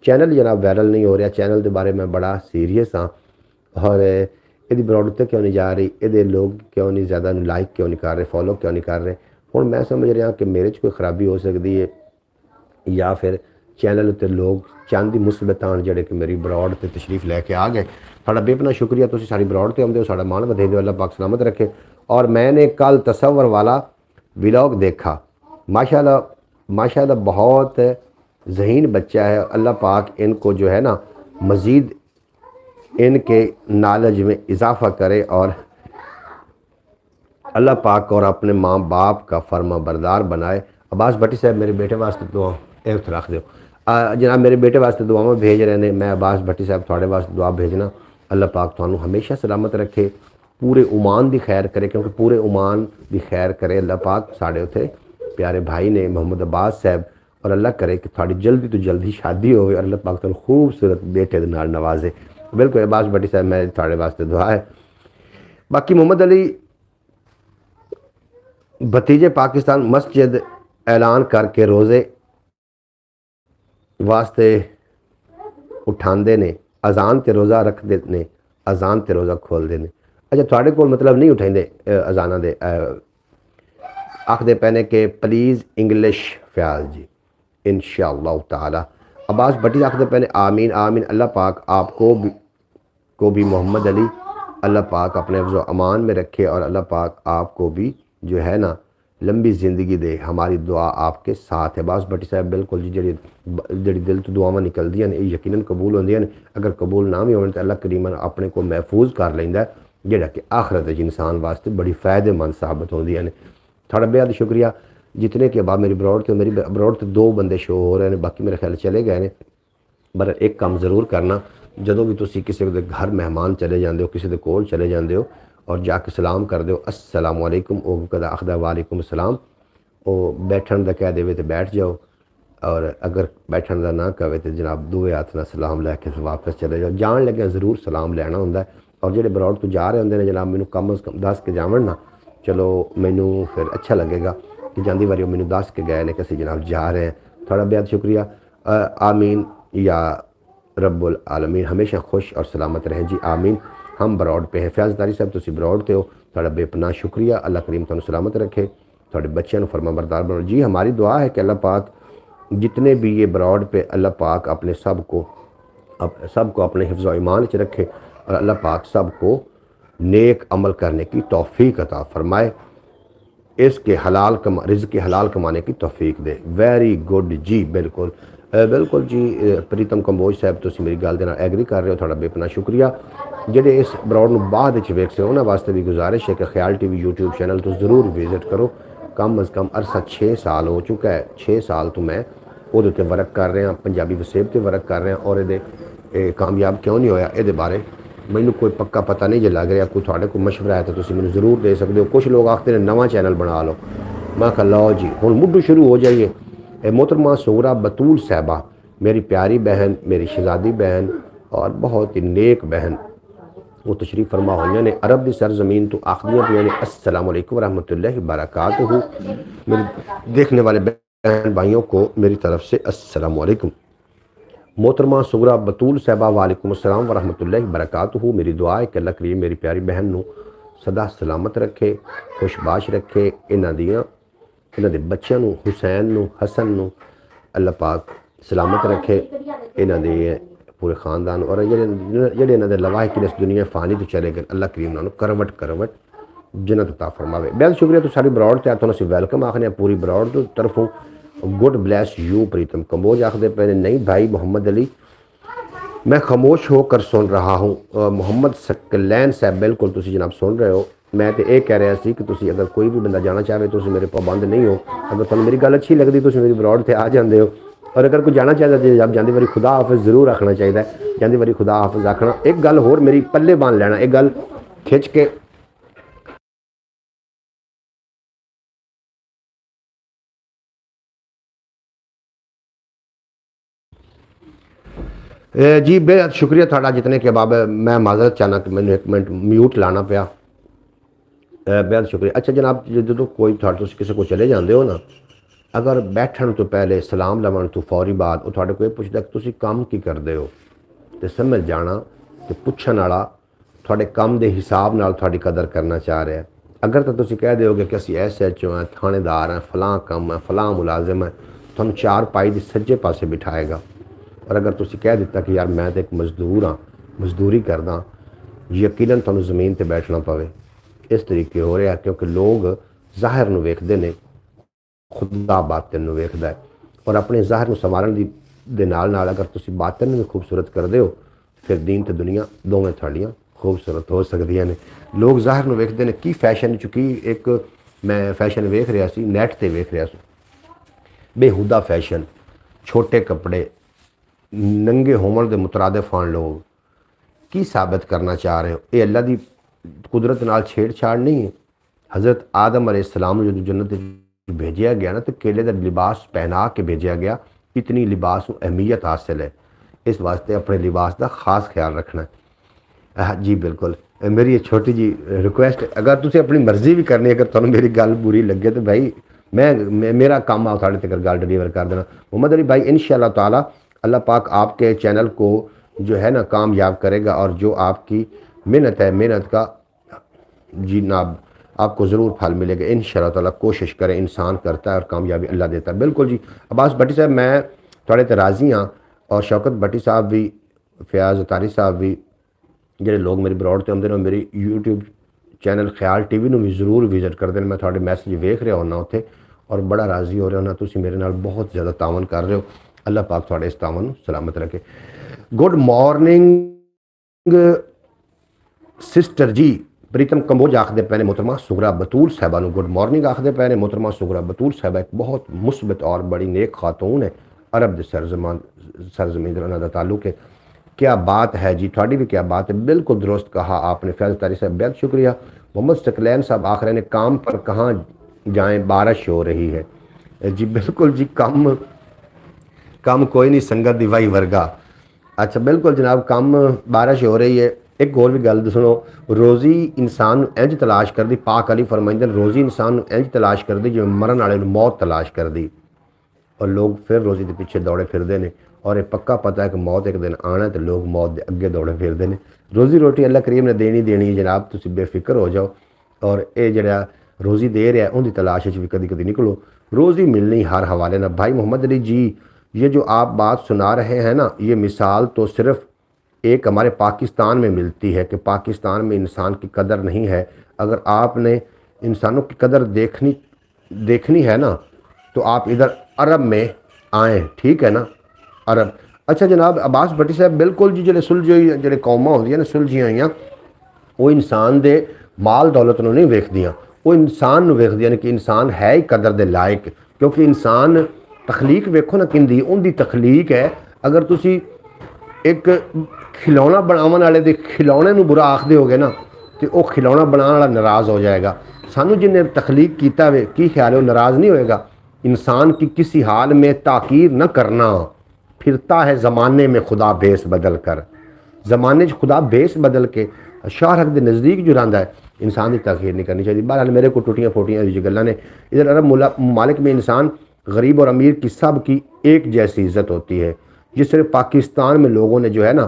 [SPEAKER 1] चैनल जनाब वायरल नहीं हो रहा, चैनल के बारे में बड़ा सीरीयस हाँ और ये ब्रॉड उत्ते क्यों नहीं जा रही, ये लोग क्यों नहीं ज़्यादा लाइक क्यों नहीं कर रहे, फॉलो क्यों नहीं कर रहे। हुण मैं समझ रहा कि मेरे कोई खराबी हो सकती है या फिर चैनल उत्ते लोग चांदी मुसीबत आन जेडे कि मेरी ब्रॉड ते तशरीफ लैके आ गए। थोड़ा बेपना शुक्रिया, तुसीं साडी ब्रॉड ते आउंदे हो, साडा मान वधाई दो, अल्लाह पाक सलामत रखे। और मैंने कल तसव्वुर वाला व्लॉग देखा, माशाल्लाह बहुत ज़हीन बच्चा है। अल्लाह पाक इनको जो है ना मज़ीद इनके नॉलेज में इजाफ़ा करे और अल्लाह पाक और अपने माँ बाप का फर्मा बरदार बनाए। अब्बास भट्टी साहब मेरे बेटे वास्ते दुआ रख दो। जनाब मेरे बेटे वास्ते दुआवां भेज रहे हैं, मैं अब्बास भट्टी साहब थोड़े वास्ते दुआ भेजना। अल्लाह पाक तुहानूं हमेशा सलामत रखे, पूरे ओमान की खैर करे, क्योंकि पूरे ओमान की खैर करे अल्लाह पाक। साढ़े उत्थे प्यारे भाई ने मोहम्मद अब्बास साहब और अल्लाह करे कि थोड़ी जल्दी तो जल्दी शादी हो और अल्लाह पाक तुहानूं खूबसूरत बेटे दे नाल नवाजे। बिल्कुल अब्बास भट्टी साहब मेरे थोड़े वास्ते दुआ है। बाकी मोहम्मद अली भतीजे पाकिस्तान मस्जिद ऐलान करके रोज़े वास्ते उठाते ने, अजान ते रोज़ा रखते ने, अजान ते रोज़ा खोलते ने। अच्छा थोड़े को मतलब नहीं उठाते अजाना दे, आखते पैने कि प्लीज़ इंग्लिश फयाज जी इंशाअल्लाह ताला। अब्बास भट्टी आखते पैने आमीन आमीन। अल्लाह पाक आपको भी मोहम्मद अली अल्लाह पाक अपने हिफ्ज़ व अमान में रखे और अल्लाह पाक आपको भी जो है ना लंबी ज़िंदगी दे। हमारी दुआ आपके साथ है। अब्बास भट्टी साहब बिल्कुल जी जी दिल तो दुआवां निकलदियां ने यकीनन कबूल होंदियां ने। अगर कबूल ना भी होने तो अल्लाह करीम अपने को महफूज कर लैंदा है, जिहड़ा कि आखिरत इंसान वास्ते बड़ी फ़ायदेमंद साबित होंदियां ने। थोड़ा बेहद शुक्रिया। जितने के बाद मेरी ब्रॉड तो मेरी ब्रॉड तो 2 बंदे शो हो रहे हैं, बाकी मेरे ख्याल चले गए ने। पर एक काम जरूर करना, जदों भी तुसीं किसी दे घर मेहमान चले जाते हो, किसी दे कोल चले जाते हो, और जाके सलाम कर दो अस्सलाम वालेकुम, वो कदा आखदा वालेकुम सलाम। वो बैठन का कह देवे तो बैठ जाओ, और अगर बैठन का ना कहे तो जनाब दूए हाथ ना सलाम लैके वापस चले जाओ। जान लगे ज़रूर सलाम लैना होंगे। और जो बरौड़ तो जा रहे होंगे ने जनाब मैनू कम अज़ कम दस के जावन ना, चलो मैनू फिर अच्छा लगेगा कि जाती बारी मैनू दस के गए ने कि असीं जनाब जा रहे हैं। थोड़ा बेहद शुक्रिया। आमीन या रब्बुल आलमीन हमेशा खुश और सलामत रहें जी, आमीन। हम बरौड़ पे हैं। फैज़ तारी साहब तुसीं बरौड़ ते हो, थोड़ा बेपनाह शुक्रिया। अल्लाह करीम तुहानू सलामत रखे, थोड़े बच्चों को फरमाबरदार बनाओ जी। हमारी दुआ है कि अल्लाह पाक जितने भी ये बरौड़ पे अल्लाह पाक अपने सबको अपने हिफ्ज़ व ईमान च रखे, और अल्लाह पाक सबको नेक अमल करने की तौफीक अता फरमाए, इसके रिज़्क़ के हलाल कमाने की तौफीक दे। वेरी गुड जी, बिल्कुल बिल्कुल जी। प्रीतम कंबोज साहब तुसीं मेरी गल दे नाल एग्री कर रहे हो, थोड़ा बेपना शुक्रिया। जेडे इस बरौड़ नूं बाद विच वेख सो उन्हां वास्ते भी गुजारिश है कि ख्याल टीवी यूट्यूब चैनल तो ज़रूर विजिट करो। कम अज़ कम अरसा 6 साल हो चुका है, 6 साल तो मैं ਉਹਦੇ ਉੱਤੇ वर्क कर रहा, पंजाबी वसेब ते वर्क कर रहा। और ये कामयाब क्यों नहीं होया, ये बारे मैनू कोई पक्का पता नहीं जे लग रहा। कोई थोड़े कोई मशवरा है तो तुसीं मैनू ज़रूर दे सकते हो। कुछ लोग आखते हैं नवा चैनल बना लो, मैं कहा लो जी हुण मुड्ढू शुरू हो जाइए। मोहतरमा सुगरा बतूल साहबा मेरी प्यारी बहन, मेरी शहजादी बहन और बहुत ही नेक बहन, वो तशरीफ़ फरमा हुई ने अरब की सरजमीन तो आखदियाँ पिया ने अस्सलाम वालेकुम रहमतुल्लाहि बरकातुहू। मेरे देखने वाले बहन भाइयों को मेरी तरफ से अस्सलाम वालेकुम। मोहतरमा सुगरा बतूल साहबा वालेकुम अस्सलाम व रहमतुल्लाहि बरकातुहू। मेरी दुआ है कि अल्लाह करीम मेरी प्यारी बहन नू सदा सलामत रखे, खुशबाश रखे। इन्हां दे बच्चों नू, हुसैन नू, हसन नू अल्लाह पाक सलामत रखे, इन्हां दे पूरे खानदान। और जेडे इन्हां दे लवाहिक इस दुनिया फानी तो चले गए, अल्लाह करीम उन्होंने करवट जन्नत अता फरमावे। बेहद शुक्रिया। तो सारी बरौड़ ते तुहानू असीं वेलकम आखने पूरी बरौड़ की तरफों। God bless you. Pritam Kamboj आखते पे नहीं भाई मोहम्मद अली मैं खामोश होकर सुन रहा हूँ। मोहम्मद सकलैन साहब बिल्कुल तुसीं जनाब सुन रहे हो। मैं तो यह कह रहा सी कि तुसीं अगर कोई भी बंदा जाना चाहे तो मेरे पाबंद नहीं हो। अगर तुहानू मेरी गल अच्छी लगती तो मेरी बरौड़ से आ जाते हो। और अगर कोई जाना चाहता तो जब जाती बारी खुदा हाफिज़ जरूर आखना चाहिए। जाती बारी खुदा हाफिज़ आखना। एक गल होर मेरी पल्ले बांध लेना, एक गल खिंच के जी बेहद शुक्रिया थोड़ा जितने के बाद मैं माजरत चाहना कि मैंने 1 मिनट म्यूट लाना पाया। बेहद शुक्रिया। अच्छा जनाब जो कोई किसी को चले जाते हो ना, अगर बैठन तो पहले सलाम लवन तो फौरी बाद वो थोड़े को पुछदा कि तुसीं काम की करते हो, तो समझ जाना कि पुछन वाला थोड़े काम के हिसाब नाल थोड़ी कदर करना चाह रहा है। अगर तो तुसीं कह दोगे कि असीं SHO हैं, थानेदार हैं, फलां काम है, फलां मुलाजिम है, तुहानू 4 पाई के सज्जे पासे बिठाएगा। और अगर तुसीं कह दिता कि यार मैं तो एक मजदूर हाँ, मजदूरी करदा, यकीनन तुहानू ज़मीन पर बैठना पवे। इस तरीके हो रहा क्योंकि लोग ज़ाहिर नूं वेखदे ने, खुदा बातिन नूं वेखदा है। और अपने ज़ाहिर नूं संवारन दे नाल नाल अगर तुसीं बातिन नूं खूबसूरत करदे हो, फिर दीन ते दुनिया दोवें तुहाड़ियां खूबसूरत हो सकदियां ने। लोग ज़ाहिर नूं वेखदे ने की फैशन चुकी। एक मैं फैशन वेख रहा सी, नैट ते वेख रहा सी, बेहुदा फैशन, छोटे कपड़े, नंगे होवन दे मुतरादिफ आन लोग। की साबित करना चाह रहे हो? ये अल्लाह की कुदरत नाल छेड़छाड़ नहीं है। हज़रत आदम अलैहिस्सलाम जो जन्नत भेजा गया ना, तो केले का लिबास पहना के भेजा गया। इतनी लिबास को अहमियत हासिल है, इस वास्ते अपने लिबास का खास ख्याल रखना है। जी बिल्कुल। मेरी एक छोटी जी रिक्वेस्ट, अगर तुम अपनी मर्जी भी करनी, अगर तुम मेरी गल बुरी लगे तो भाई मेरा काम आ साढ़े तक गल डिलीवर कर देना। मोहम्मद अली भाई इंशाअल्लाह ताला अल्लाह पाक आपके चैनल को जो है ना कामयाब करेगा, और जो आपकी मेहनत है, मेहनत का जी नाब आपको ज़रूर फल मिलेगा इंशाअल्लाह ताला। कोशिश करें, इंसान करता है और कामयाबी अल्लाह देता है। बिल्कुल जी। अब्बास भट्टी साहब मैं थोड़े तो राज़ी हाँ, और शौकत भट्टी साहब भी, फयाज तारी साहब भी, ਜਿਹੜੇ लोग मेरी बरौड़ से आते हैं मेरी यूट्यूब चैनल ख्याल TV भी जरूर विजिट करते हैं। मैं थोड़े मैसेज वेख रहा होना उत्थे और बड़ा राजी हो रहा होना। तुसीं मेरे नाल बहुत ज़्यादा तावन कर रहे हो। अल्लाह पाक थोड़े इस तावन सलामत रखे। गुड मॉर्निंग सिस्टर जी। प्रीतम कंबोज आखते पे ने मोहतरमा सुगरा बतूल साहबा नूं गुड मॉर्निंग आखते पे ने। मोहतरमा सुगरा बतूल साहबा एक बहुत मुस्बत और बड़ी नेक खातून है। अरब के सरजमीन उन्हां दा ताल्लुक है। क्या बात है जी, थोड़ी भी क्या बात है, बिल्कुल दुरुस्त कहा आपने फैज़ तारी साहब, बेहद शुक्रिया। मोहम्मद सकलैन साहब आखिर ने काम पर कहाँ जाएं, बारिश हो रही है। जी बिल्कुल जी, कम कम कोई नहीं संगत दी वाई वर्गा। अच्छा बिल्कुल जनाब, कम बारिश हो रही है। एक होर भी गल सुनो, रोज़ी इंसान इंज तलाश करती, पाक अली फरमाइंदे रोज़ी इंसान इंज तलाश करती जिवें मरन वाले मौत तलाश करती, और लोग फिर रोज़ी के पिछे दौड़े फिरते हैं। और ये पक्का पता है कि मौत एक दिन आना है, तो लोग मौत के अगे दौड़े फिरते हैं। रोज़ी रोटी अल्लाह करीम ने देनी देनी है जनाब, तुम बेफिक्र हो जाओ। और ये जरा रोज़ी दे रहा है उनकी तलाश भी कभी कभी निकलो, रोज़ी मिलनी हर हवाले ना। भाई मोहम्मद अली जी, ये जो आप बात सुना रहे हैं ना, ये मिसाल तो सिर्फ़ एक हमारे पाकिस्तान में मिलती है कि पाकिस्तान में इंसान की कदर नहीं है। अगर आपने इंसानों की कदर देखनी है ना, तो आप इधर अरब में आएँ, ठीक है ना, अरब। अच्छा जनाब अब्बास भट्टी साहब, बिल्कुल जी, जो सुलझी जो कौमां होंदियां ने सुलझियां हुई, वो इंसान दे माल दौलत नूं नहीं वेखदियां, वो इंसान नूं वेखदियां ने कि इंसान है ही कदर दे लायक। क्योंकि इंसान तखलीक वेखो ना किंदी, उनकी तखलीक है। अगर तुसी एक खिलौना बनावन वाले दे खिलौने नूं बुरा आखदे होगे ना, तो वह खिलौना बनाने वाला नाराज़ हो जाएगा। सानू जिन्हें तखलीक किया वे की ख्याल है, वो नाराज़ नहीं होएगा। इंसान की किसी हाल में ताकीर न करना, फिरता है ज़माने में खुदा बेस बदल कर। ज़माने खुदा बेस बदल के शाहरक के नज़दीक जो रहा है, इंसान की ताकीर नहीं करनी चाहिए। बहरहाल मेरे को टुटियाँ फोटियाँ जो गल्लां ने, इधर अरब ममालिक में इंसान गरीब और अमीर की सब की एक जैसी इज़्ज़त होती है। जिस तरह पाकिस्तान में लोगों ने जो है ना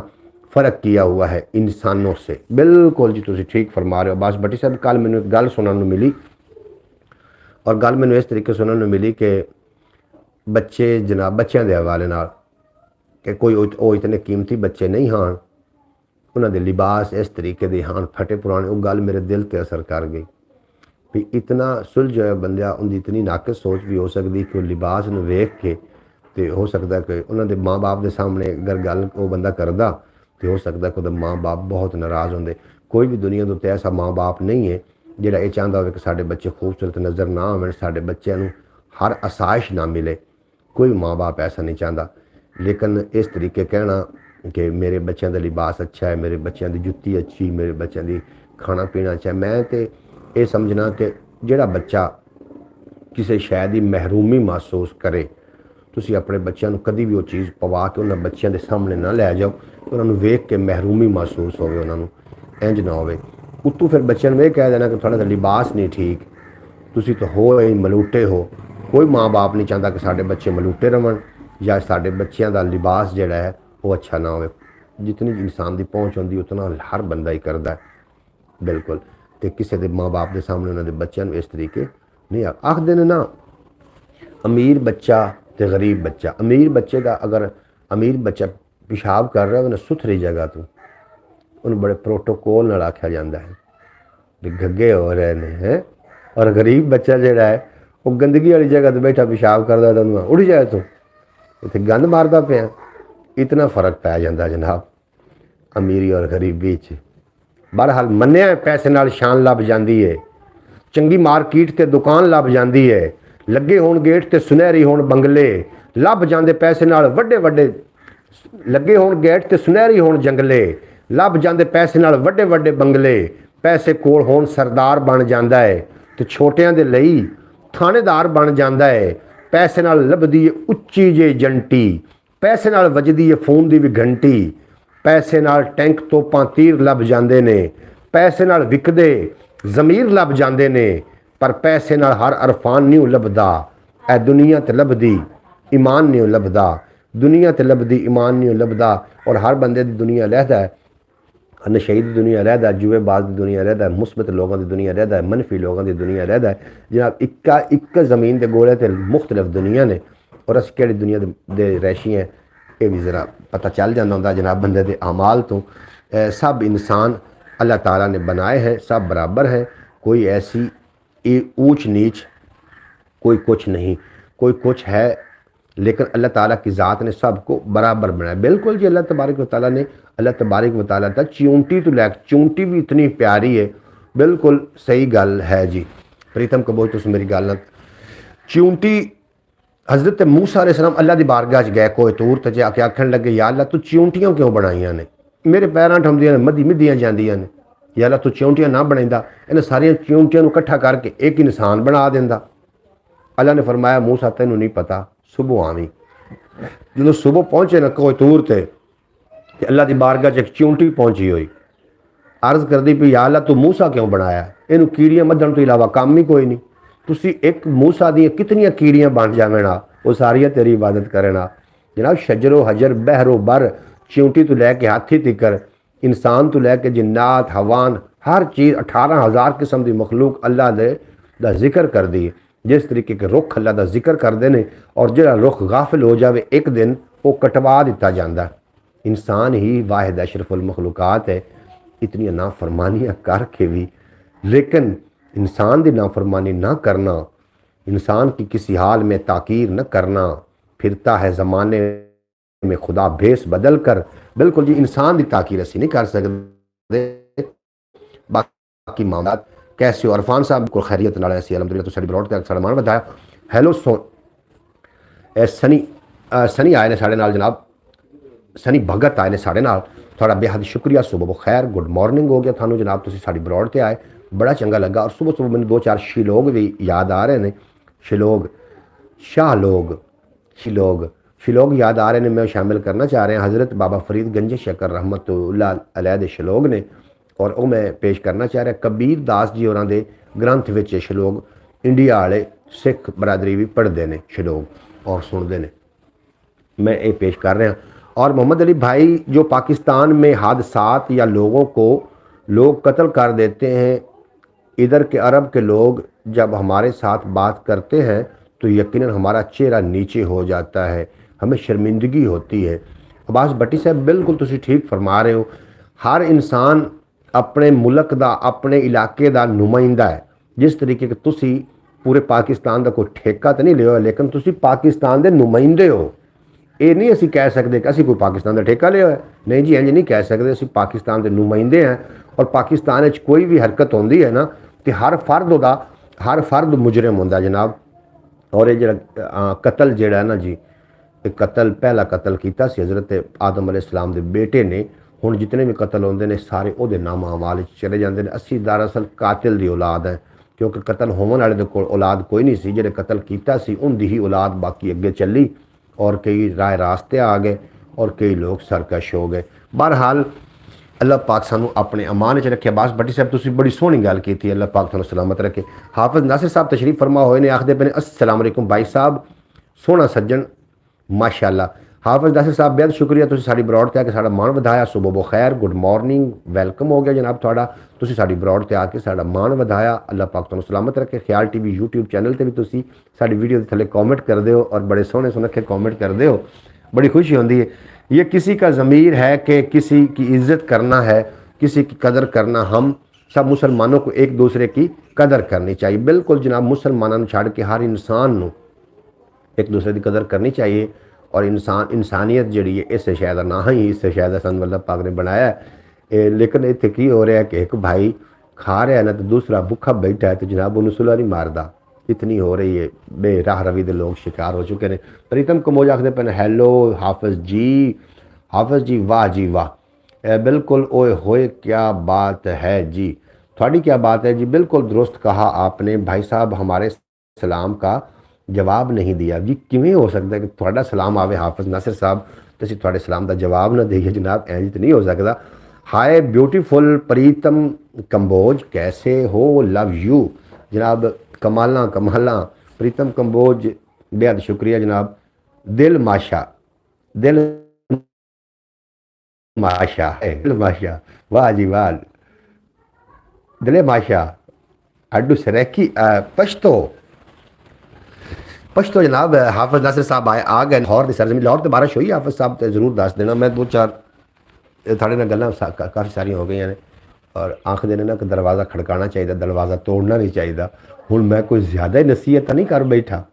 [SPEAKER 1] फ़र्क किया हुआ है इंसानों से। बिल्कुल जी, तुम ठीक फरमा रहे हो अब्बास भट्टी साहब। कल मैंने एक गल सुनने मिली, और गल मैंने इस तरीके सुनने मिली कि बच्चे जनाब बच्चों के हवाले नाल कि कोई वो इतने कीमती बच्चे नहीं हाँ, उन्होंने लिबास इस तरीके दे हाँ फटे पुराने। वो गल मेरे दिल पर असर कर गई भी इतना सुलझ होया बंदा, उनकी इतनी नाकस सोच भी हो सकती कि लिबास में वेख के तो हो सकता कि उन्होंने माँ बाप के सामने अगर गल वो बंदा करदा, तो हो सकता कि माँ बाप बहुत नाराज़ होंगे। कोई भी दुनिया के उत्ते ऐसा माँ बाप नहीं है जिहड़ा ये चाहता हो कि साडे बच्चे खूबसूरत नज़र ना आवन, साडे बच्चों को हर आसाइश ना मिले। कोई माँ बाप ऐसा नहीं चाहता। लेकिन इस तरीके कहना कि मेरे बच्चों का लिबास अच्छा है, मेरे बच्चों की जुत्ती अच्छी, मेरे बच्चों की खाना पीना अच्छा है, मैं तो ये समझना कि जिहड़ा बच्चा किसी शै की महरूमी महसूस करे, तुसी अपने बच्चों को कभी भी वो चीज़ पवा के उन्होंने बच्चों के सामने ना लै जाओ, उन्होंने वेख के महरूमी महसूस होवे, उन्होंने इंज ना होवे। उत्तों फिर बच्चों ने यह कह देना कि थोड़ा तो लिबास नहीं ठीक, तुसी तो हो मलूटे हो। कोई माँ बाप नहीं चाहता कि साडे बच्चे मलूटे रहन या साडे बच्चों का लिबास जिहड़ा है वो अच्छा ना हो। जितनी इंसान की पहुँच होंदी उतना हर बंदा ही करता है। बिल्कुल, तो किसी के माँ बाप के सामने उन्होंने बच्चों को इस तरीके नहीं आखते ने ना। अमीर बच्चा तो गरीब बच्चा, अमीर बच्चे का अगर अमीर बच्चा पेशाब कर रहा है उन्हें सुथरी जगह तो उन्हें बड़े प्रोटोकॉल नाल आख्या जाता है भी गग्गे हो रहे हैं। और गरीब बच्चा जोड़ा है वो गंदगी वाली जगह तो बैठा पेशाब करता तो उन्हें उड़ जाए, तो इतने गंद मारता पाया। इतना फ़र्क पै जाता जनाब अमीरी और गरीबी च। बहरहाल मन्निया पैसे नाल शान लभ जाती है, चंगी मार्केट ते दुकान लभ जाती है, लगे होण गेट ते सुनहरी होण बंगले, लभ जाते पैसे नाल वड्डे वड्डे लगे होण गेट ते सुनहरी होण जंगले, लभ जाते पैसे नाल वड्डे वड्डे बंगले, पैसे कोल होण सरदार बन जाता है तो छोटियां दे लई थानेदार बन जाता है। पैसे नाल लभदी है उच्ची जे जंटी, पैसे नाल वजदी है फोन की भी घंटी, पैसे नाल टैंक तोपां तीर लभ जाते ने, पैसे नाल विकदे ज़मीर लभ जाते ने, पर पैसे नाल हर अरफान नहीं लभदा। ए दुनिया ते लभदी ईमान नहीं लभदा, दुनिया ते लभदी ईमान नहीं लभदा। और हर बंदे की दुनिया लहदा है, नशे की दुनिया रहता है, जुएबाज की दुनिया रहता है, मुस्बत लोगों की दुनिया रहता है, मनफी लोगों की दुनिया रहता है। जनाब एक ज़मीन के गोले तो मुख्तलिफ दुनिया ने, और अस कि दुनिया दे रैशी हैं ये भी ज़रा पता चल जाता होंगे जनाब बंदे के अमाल तो। सब इंसान अल्लाह ताला ने बनाए हैं, सब बराबर हैं, कोई ऐसी ऊंच नीच कोई कुछ नहीं, कोई कुछ है, लेकिन अल्लाह ताला की ज़ात ने सबको बराबर बनाया। बिल्कुल जी, अल्लाह तबारक व तआला ने अल्लाह तबारक व तआला तक चिऊंटी तो लैक चिऊंटी भी इतनी प्यारी है। बिल्कुल सही गल है जी प्रीतम कबोज, तुम मेरी गल ना चिऊंटी हज़रत मूसा अलैहिस्सलाम अल्लाह की बारगाह च गए कोई तूर ते जाके आखन लगे या अल्लाह तू चिऊंटियां क्यों बनाइया ने, मेरे पैरां ठुमदियां ने, मदी मिदियां जांदियां ने, या अल्लाह तू चिउंटियां ना बनाइंदा, इन्हां सारियां चिउंटियां नूं इकट्ठा करके एक इंसान बना दिंदा। अल्लाह ने फरमाया मूसा तैनूं नहीं पता, सुबह आवी। जो सुबह पहुंचे ना कोई तूर ते अल्लाह की बारगाह च एक चिउंटी पहुंची हुई, अर्ज करती भी या अल्लाह तू मूसा क्यों बनाया, इनू कीड़ियां मद्धण तो इलावा काम ही कोई नहीं। तुसी एक मूसा दी कितनियां कीड़ियां बन जावे ना, वो सारियां तेरी इबादत करे ना। जनाब शजरो हजर बहरो बर, चिउंटी तो लैके हाथी तिकर, इंसान तो लैके जिन्नात हवान, हर चीज़ 18,000 किस्म की मखलूक अल्लाह दे दा जिक्र कर दी। जिस तरीके के रुख अल्लाह का जिक्र करते हैं और जो रुख गाफिल हो जाए एक दिन वो कटवा दिता जाता है। इंसान ही वाहिद अशरफुल मखलूकात है। इतनी नाफरमानियाँ करके भी, लेकिन इंसान की नाफरमानी ना करना, इंसान की किसी हाल में ताकीर न करना, फिरता है ज़माने में खुदा भेस बदल कर। बिल्कुल जी, इंसान की ताकीर असी नहीं कर सकते। बाकी मामला कैसे हो अरफान साहब को खैरियत नाल ऐसी अलहमदुलिल्लाह तो साडी ब्रॉड तक साडा मान वधाया। हैलो सनी आए ने साढ़े नाल, जनाब सनी भगत आए ने साढ़े नाल, थोड़ा बेहद शुक्रिया। सुबह खैर गुड मॉर्निंग हो गया थानू जनाब, तुसीं साडी ब्रॉड ते आए, बड़ा चंगा लगा। और सुबह सुबह मैंने 2-4 शिलोग भी याद आ रहे हैं। शिलोग शिलोग याद आ रहे हैं, मैं शामिल करना चाह रहे हैं। हज़रत बाबा फरीद गंज शकर रहमतुल्लाह अलैह दे शिलोग ने, और वो मैं पेश करना चाह रहा। कबीर दास जी होरां दे ग्रंथ विच शिलोग इंडिया वाले सिख बरादरी भी पढ़ते हैं शिलोग और सुनते हैं, मैं ये पेश कर रहा। और मोहम्मद अली भाई, जो पाकिस्तान में हादसात या लोगों को लोग कत्ल कर देते हैं, इधर के अरब के लोग जब हमारे साथ बात करते हैं तो यकीनन हमारा चेहरा नीचे हो जाता है, हमें शर्मिंदगी होती है। अब्बास भट्टी साहब बिल्कुल तुसी ठीक फरमा रहे हो। हर इंसान अपने मुल्क दा, अपने इलाके दा नुमाइंदा है। जिस तरीके के तुसी पूरे पाकिस्तान का कोई ठेका तो नहीं लिया, लेकिन तुसी पाकिस्तान के नुमाइंदे हो। ये नहीं असी कह सकते कि असी कोई पाकिस्तान का ठेका लिया है, नहीं जी, इंज नहीं कह सकते। असी पाकिस्तान के नुमाइंदे हैं, और पाकिस्तान कोई भी हरकत होती है ना तो हर फर्द मुजरिम होंदा जनाब। और ये जरा कतल जड़ा ना जी, कतल पहला कतल किया हज़रत आदम अलैहिस्सलाम के बेटे ने। हुण जितने भी कतल होंदे ने सारे उहदे नाम अमाल चले जाते हैं। असी दरअसल कातिल की औलाद है, क्योंकि कतल होने वाले दे कोल औलाद कोई नहीं सी, जिहड़े कतल किया सी उनकी ही औलाद बाकी अगे चली, और कई राह रास्ते आ गए और कई लोग सरकश हो गए। बहरहाल अल्लाह पाक सानू अपने अमान च रखे। अब्बास भट्टी साहब तुसीं बड़ी सोहनी गल की, अल्लाह पाक तुहानू सलामत रखे। हाफिज नासिर साहब तशरीफ फरमा होए ने, आखदे पे ने अस्सलाम वालेकुम भाई साहब, सोहना सज्जन माशाअल्लाह। हाफिज नासिर साहब बेहद शुक्रिया, तुसीं साडी ब्रॉड ते आके साडा मान वधाया। सुबह बखैर, गुड मॉर्निंग, वेलकम हो गया जनाब तुहाडा, तुसीं साडी ब्रॉड ते आके साडा मान वधाया। अल्लाह पाक तुहानू सलामत रखे। ख्याल टीवी यूट्यूब चैनल ते भी तुसीं साडी वीडियो के थले कॉमेंट करदे हो, और बड़े सोहने सुनखे कॉमेंट करदे हो, बड़ी खुशी होती है। ये किसी का ज़मीर है कि किसी की इज़्ज़त करना है, किसी की कदर करना। हम सब मुसलमानों को एक दूसरे की कदर करनी चाहिए। बिल्कुल जनाब, मुसलमानों छड़ के हर इंसान को एक दूसरे की कदर करनी चाहिए। और इंसानियत जी है, इस शायद ना ही इस शायद सन अल्लाह पाक ने बनाया है। लेकिन इतने की हो रहा है कि एक भाई खा रहा है ना तो दूसरा भुखा बैठा है, तो जनाब उन्होंने सुला नहीं मारता। इतनी हो रही है, बेराह रवी के लोग शिकार हो चुके हैं। प्रीतम कमोज आखते पे हैलो हाफिज जी, वाह जी वाह, बिल्कुल ओए होए क्या बात है जी, थोड़ी क्या बात है जी, बिल्कुल दुरुस्त कहा आपने भाई साहब। हमारे सलाम का जवाब नहीं दिया जी, किमें हो सकता है कि थोड़ा सलाम आवे हाफिज नासिर साहब तो असीं थोड़े सलाम का जवाब ना दईए जनाब, इंज तो नहीं हो सकता। हाय ब्यूटीफुल प्रीतम कंबोज, कैसे हो, लव यू जनाब। कमाला प्रीतम कंबोज, बेहद शुक्रिया जनाब। दिल माशा है, वाह जी वाह, दिले माशा अड्डू सरेकी पश्तो जनाब। हाफिज नासिर साहब आ गए लाहौर की सरजमी, लाहौर तो बारिश हुई हाफिज साहब तो जरूर दस देना। मैं 2-4 थोड़े ना गल्लां काफ़ी सारियां हो गई ने, और आखदे ने ना कि दरवाज़ा खड़काना चाहिए, दरवाज़ा तोड़ना नहीं चाहिए। हुण मैं कोई ज़्यादा ही नसीहत नहीं कर बैठा,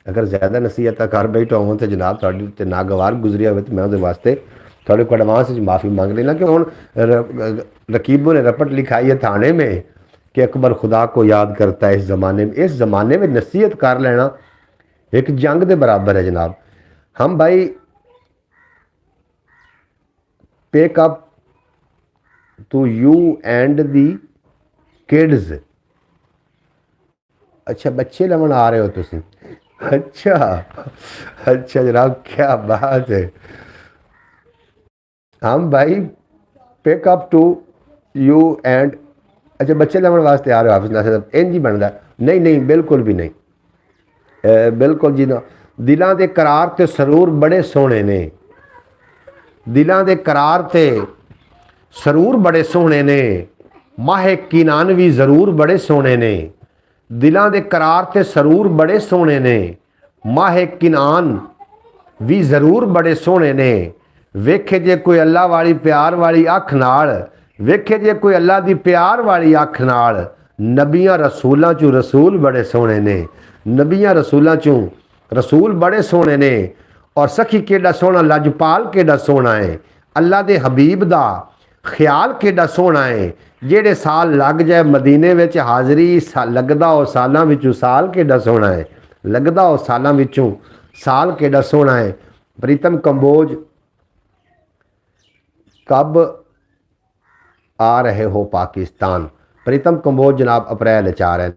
[SPEAKER 1] अगर ज़्यादा नसीहत कर बैठा हों तो जनाब थोड़ी ते नागवार गुजरिया हो तो मैं उहदे वास्ते थोड़े को एडवांस माफ़ी मांग लेना। कि हुण रकीबों ने रपट लिखाई है थाने में कि अकबर खुदा को याद करता है। इस ज़माने में नसीहत कर लेना एक जंग के बराबर है जनाब। हम भाई pick up to you and the kids. अच्छा बच्चे लवन आ रहे हो तुम? अच्छा अच्छा जनाब, क्या बात है। हम भाई pick up to you and, अच्छा बच्चे लवन वास्ते आ रहे हो हाफिज नासिर साहब, इंज ही बनता? नहीं नहीं बिल्कुल भी नहीं, बिल्कुल जी ना। दिलों के करार ते सरूर बड़े सोहने ने, दिलों के करार ते सरूर बड़े सोहने ने, माहे किनान भी जरूर बड़े सोहने ने। दिलों के करार ते सरूर बड़े सोहने ने, माहे किनान भी जरूर बड़े सोहने ने। वेखे जे कोई अल्लाह वाली प्यार वाली अख नाल, वेखे जे कोई अल्लाह दी प्यार वाली अख नाल, नबियां रसूलों चों रसूल बड़े सोहने ने, नबियां रसूलों चों रसूल बड़े सोहने ने। और सखी केड़ा सोहना लजपाल केड़ा सोहना है, अल्लाह दे हबीब दा ख्याल केड़ा सोहना है। जेड़े साल लग जाए मदीने विच हाज़री, लगदा ओ सालां विचों साल केड़ा सोहना है, लगदा ओ सालां विचों साल केड़ा सोहना है। प्रीतम कंबोज कब आ रहे हो पाकिस्तान? प्रीतम कंबोज जनाब अप्रैल च आ रहे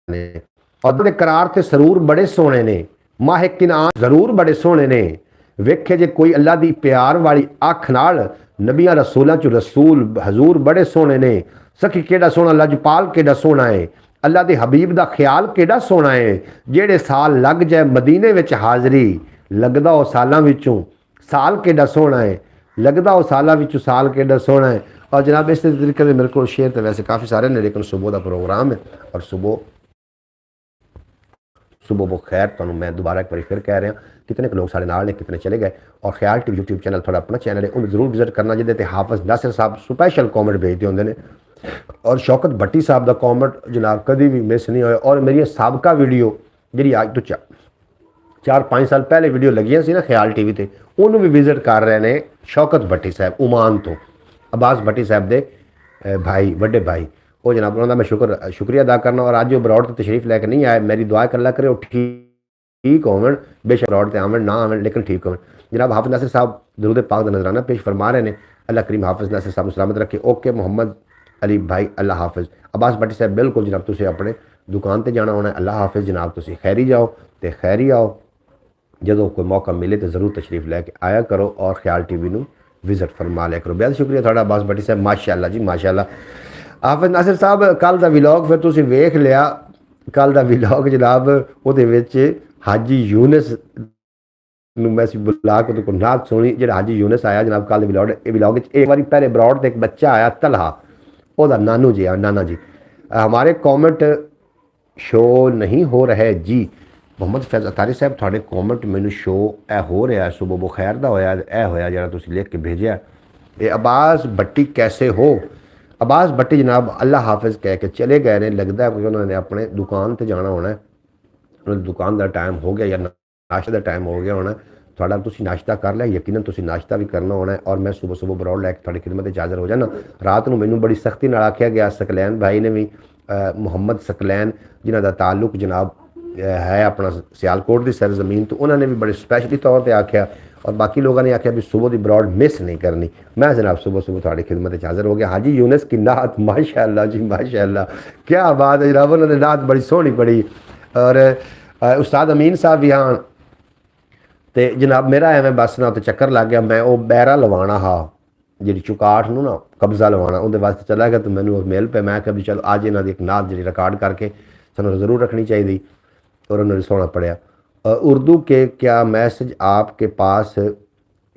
[SPEAKER 1] ने। और करार ते सरूर बड़े सोहने ने, माहे किनान जरूर बड़े सोहने ने। वेखे जे कोई अल्लाह दी प्यार वाली अख नाल, नबियां रसूलों चों रसूल हजूर बड़े सोहने ने। सखी केड़ा सोहना लजपाल केड़ा सोहना है, अल्लाह दे हबीब दा ख्याल केड़ा सोहना है। जेड़े साल लग जाए मदीने विच हाज़री, लगदा ओ सालां विचों साल केड़ा सोहना है, लगदा ओ सालां विचों साल केड़ा सोहना है। और जनाब इस तरीके से मेरे को शेर तो वैसे काफ़ी सारे ने, लेकिन सुबह का प्रोग्राम है और सुबह सुबह वो खैर तो मैं दोबारा एक बार फिर कह रहा कितने लोग साढ़े नाल ने, कितने चले गए। और ख्याल टीवी यूट्यूब चैनल थोड़ा अपना चैनल है, उन्हें जरूर विजिट करना, जिहदे हाफिज नासिर साहब स्पैशल कॉमेंट भेजते होंगे ने। और शौकत भट्टी साहब का कॉमेंट जनाब कभी भी मिस नहीं होया। और मेरी सबका वीडियो जी अज तो 4-5 साल पहले वीडियो लगियां सी ना ख्याल टीवी ते, उन्होंने भी विजिट कर रहे हैं शौकत भट्टी साहब ओमान तो, अब्बास भट्टी साहब के भाई वड्डे भाई। वो जनाब उन्होंने मैं शुक्रिया अदा करना। और अज वो बरौड़ तो तशरीफ लैके नहीं आए, मेरी दुआ कला करे ठीक होवन, बेशक बरौड़ से आवन ना आवन लेकिन ठीक होवन। जनाब हाफिज नासिर साहब दरूद पाक का नजराना पेश फरमा रहे हैं, अल्लाह करीम हाफिज नासिर साहब सलामत रखे। ओके मोहम्मद अली भाई अल्लाह हाफिज। अब्बास भट्टी साहब बिल्कुल जनाब तुम अपने दुकान पर जाना होना, अल्लाह हाफिज जनाब, तुम खैरी जाओ तो खैरी आओ, जो कोई मौका मिले तो जरूर तशरीफ लैके आया करो और ख्याल टीवी नूं विजिट फरमा लिया करो। बेहद शुक्रिया थोड़ा अब्बास भट्टी साहब, माशाअल्लाह जी माशाअल्लाह। हाफिज नासिर साहब कल का विलॉग फिर तुसीं वेख लिया, कल का विलॉग जनाब उहदे विच हाजी यूनिस नूं मैं बुला के उहदे नात सुनी। जिहड़ा हाजी यूनिस आया जनाब कल विलॉग एक बार पहले बरौड़ ते एक बच्चा आया तलहा, ओहदा नानू जी नाना जी, हमारे कॉमेंट शो नहीं हो रहे जी। मोहम्मद फैज़ अतारी साहब थोड़े कॉमेंट मैनू शो ए हो रहा है, सुबह बुखैर का होया ए होया जरा तुसीं लिख के भेजा। ये अब्बास भट्टी कैसे हो? अब्बास भट्टी जनाब अल्लाह हाफिज कह के चले गए ने, लगता है क्योंकि उन्होंने अपने दुकान पर जाना होना है, उन्होंने दुकान का टाइम हो गया या नाश्ते का टाइम हो गया होना। थोड़ा तुसीं नाश्ता कर लिया, यकीनन तुसीं नाश्ता भी करना होना है। और मैं सुबह सुबह बरौड़ लैके थोड़ी खिदमत हाज़र हो जाना। रात को मैनू बड़ी सख्ती नाल आख्या गया, सकलैन भाई ने भी मुहम्मद सकलैन जिन्हों का ताल्लुक जनाब है अपना सियालकोट की सरजमीन, तो उन्होंने भी बड़े स्पैशली तौर पर आख्या और बाकी लोगों ने आख्या भी सुबह की बरौड़ मिस नहीं करनी। मैं जनाब सुबह सुबह थोड़ी खिदमत हाज़र हो गया। हाजी यूनिस की नात माशाअल्लाह जी माशाअल्लाह, क्या बात है जनाब, उन्होंने नात बड़ी सोहनी पढ़ी। और उस्ताद अमीन साहब भी आन तो जनाब मेरा एवं बस ना तो चक्कर लग गया, मैं वो बैरा लवाना हा जी चुकाठ नूं ना कब्जा लवाना, उनके वास्ते चला गया तो मैंने मेल पे मैं कहा भी चलो अज इन्हों की एक नात जी रिकॉर्ड करके सूँ जरूर रखनी चाहिए। और उन्होंने सोना पढ़िया। उर्दू के क्या मैसेज आपके पास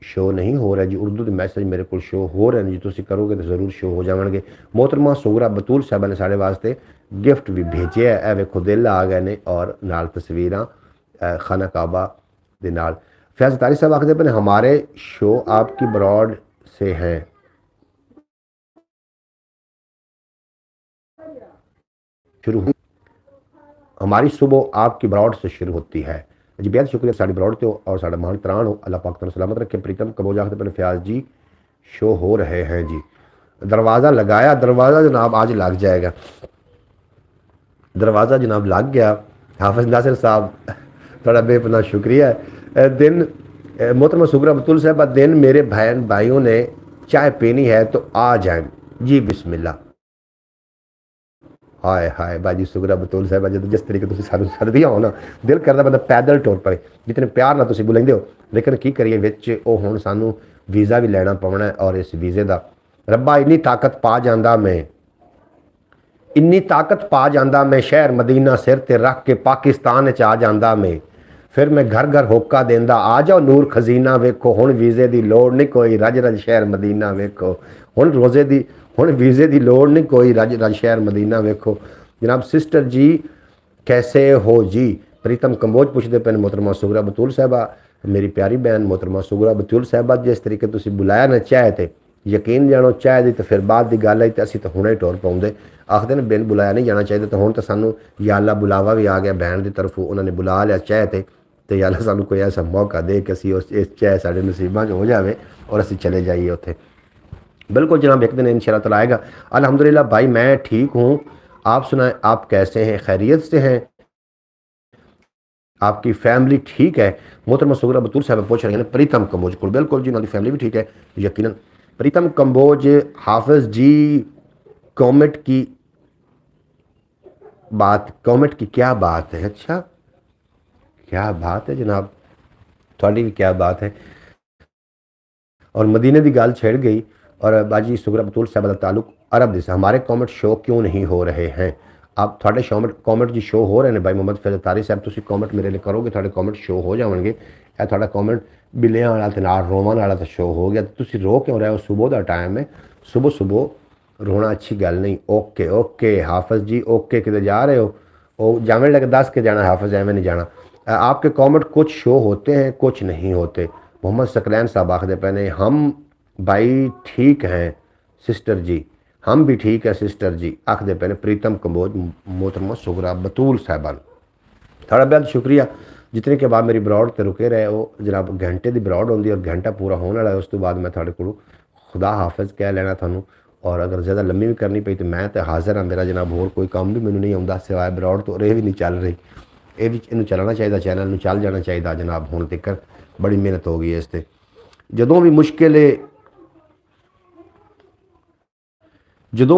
[SPEAKER 1] शो नहीं हो रहा जी? उर्दू के मैसेज मेरे को शो हो रहे हैं जी, तुम करोगे तो जरूर शो हो जाएंगे। मोहतरमा सुगरा बतूल साहबा ने साढ़े वास्ते गिफ्ट भी भेजे है, वेखो दिल आ गए ने और नाल तस्वीर खाना काबा दे नाल। फैज़ तारी साहब आखते पे हमारे शो आपकी बरौड़ से हैं, शुरू हुई हमारी सुबह आपकी बरौड़ से शुरू होती है जी। बेहद शुक्रिया साड़ी बरौड़ तो और साढ़ा मान त्राण हो, अल्लाह पाक तुहानू सलामत रखे। प्रीतम कबोज आखते पे फयाज जी शो हो रहे हैं जी, दरवाज़ा लगाया, दरवाज़ा जनाब आज लग जाएगा, दरवाज़ा जनाब लग गया। हाफिज नासिर साहब थोड़ा बेपना शुक्रिया। दिन मोहतरमा सुगरा बतुल साहब दिन मेरे भाइयों ने चाय पीनी है तो आ जाए जी, बिस्मिल्लाह। हाय हाय बाजी सुगरा बतूल साहब, जो जिस तरीके तुम सानू सर्दियां हो ना, दिल करता बंदा पैदल टुर पए, जितने प्यार ना तुम बुलाते हो। लेकिन की करिए विच ओ हुण सानू वीज़ा भी लेना पवना है, और इस वीज़े का रब्बा इन्नी ताकत पा जांदा मैं, इन्नी ताकत पा जांदा मैं, शहर मदीना सिर ते रख के पाकिस्तान च आ जांदा मैं। फिर मैं घर घर होका देंदा, आ जाओ नूर खजीना वेखो, हुण वीज़े की लोड़ नहीं कोई, रज रज शहर मदीना वेखो। हुण रोज़े की हुण वीज़े की लोड़ नहीं कोई, रज रज शहर मदीना वेखो। जनाब सिस्टर जी कैसे हो जी? प्रीतम कंबोज पूछते पे मोहतरमा सुगरा बतूल साहबा, मेरी प्यारी बहन मोहतरमा सुगरा बतूल साहबा, जिस तरीके तुसीं बुलाया ना चाह ते यकीन जानो चाह दी तो फिर बाद की गल है, तो असीं तो हुणे टुर पाउंदे। आखते ने बिन बुलाया नहीं जाना चाहिए, तो हुण तो सानू या अल्लाह बुलावा भी आ गया बहन की तरफों, उन्होंने बुला लिया चाह ते या अल्लाह सानू कोई ऐसा मौका दे कि असीं उस इस चाह साडे नसीबां च हो जाए और असीं चले जाइए उत्थे। बिल्कुल जनाब, एक दिन इंशाअल्लाह ताला आएगा। अल्हम्दुलिल्लाह भाई मैं ठीक हूँ, आप सुनाएं आप कैसे हैं, खैरियत से हैं, आपकी फैमिली ठीक है? मोहतरमा सुगरा बतूल साहब पूछ रहे हैं प्रीतम कंबोज को, बिल्कुल जी उन्होंने फैमिली भी ठीक है यकीनन। प्रीतम कंबोज हाफिज जी कॉमेट की बात, कॉमेट की क्या बात है? अच्छा क्या बात है जनाब, थोड़ी भी क्या बात है। और मदीने की गल छिड़ गई, और बाजी सुगरा बतूल साहब का ताल्लुक अरब से, हमारे कॉमेंट शो क्यों नहीं हो रहे हैं? आप थोड़े कॉमेंट जी शो हो रहे हैं भाई मोहम्मद फैज़ल तारी साहब, तुम कॉमेंट मेरे लिए करोगे थोड़े कॉमेंट शो हो जाएंगे। यह थोड़ा कॉमेंट बिलियां वाला ते नाल रोवन वाला तो शो हो गया, तो तुम रो क्यों रहे हो? सुबह का टाइम है, सुबह सुबह रोना अच्छी गल नहीं। ओके ओके हाफिज जी, ओके कितने जा रहे हो? वो जावे लगे दस के जाना हाफिज, एवं नहीं जाना। आपके कॉमेंट कुछ शो होते हैं कुछ नहीं होते। मोहम्मद सकलैन साहब आखते पे ने हम भाई ठीक हैं सिस्टर जी, हम भी ठीक है सिस्टर जी, आखते पे ने प्रीतम कंबोज मोहतरमा सुगरा बतूल साहबान। थोड़ा बहुत शुक्रिया जितने के बाद मेरी ब्रॉड ते रुके रहे हो। जनाब घंटे की ब्रॉड होंगी और घंटा पूरा होने वाला है, उस तो बाद मैं थोड़े को खुदा हाफिज कह लेना थानू। और अगर ज़्यादा लम्मी भी करनी पई तो मैं तो हाजिर हाँ, मेरा जनाब होर कोई काम भी मैनू नहीं आता सिवाय ब्रॉड तो, और ये भी नहीं चल रही, ये भी इनू चलना चाहिए, चैनल में चल जाना चाहिए जनाब। हुण तक बड़ी मेहनत हो गई है इस ते। जदों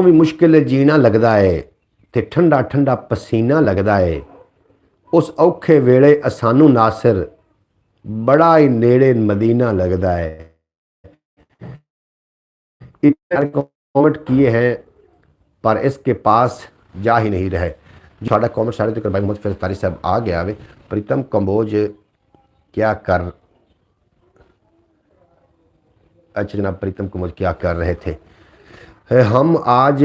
[SPEAKER 1] भी मुश्किल जीना लगता है तो ठंडा ठंडा पसीना लगता है, उस औखे वेले सानू नासिर बड़ा ही नेड़े मदीना लगता है। इतने कॉमेंट किए हैं पर इसके पास जा ही नहीं रहे। जो कॉमेंट सारे तक भाई मोहम्मद फैज़ल तारी साहब आ गया वे। प्रीतम कंबोज क्या कर, अच्छा जनाब प्रीतम कंबोज क्या कर रहे थे? हम आज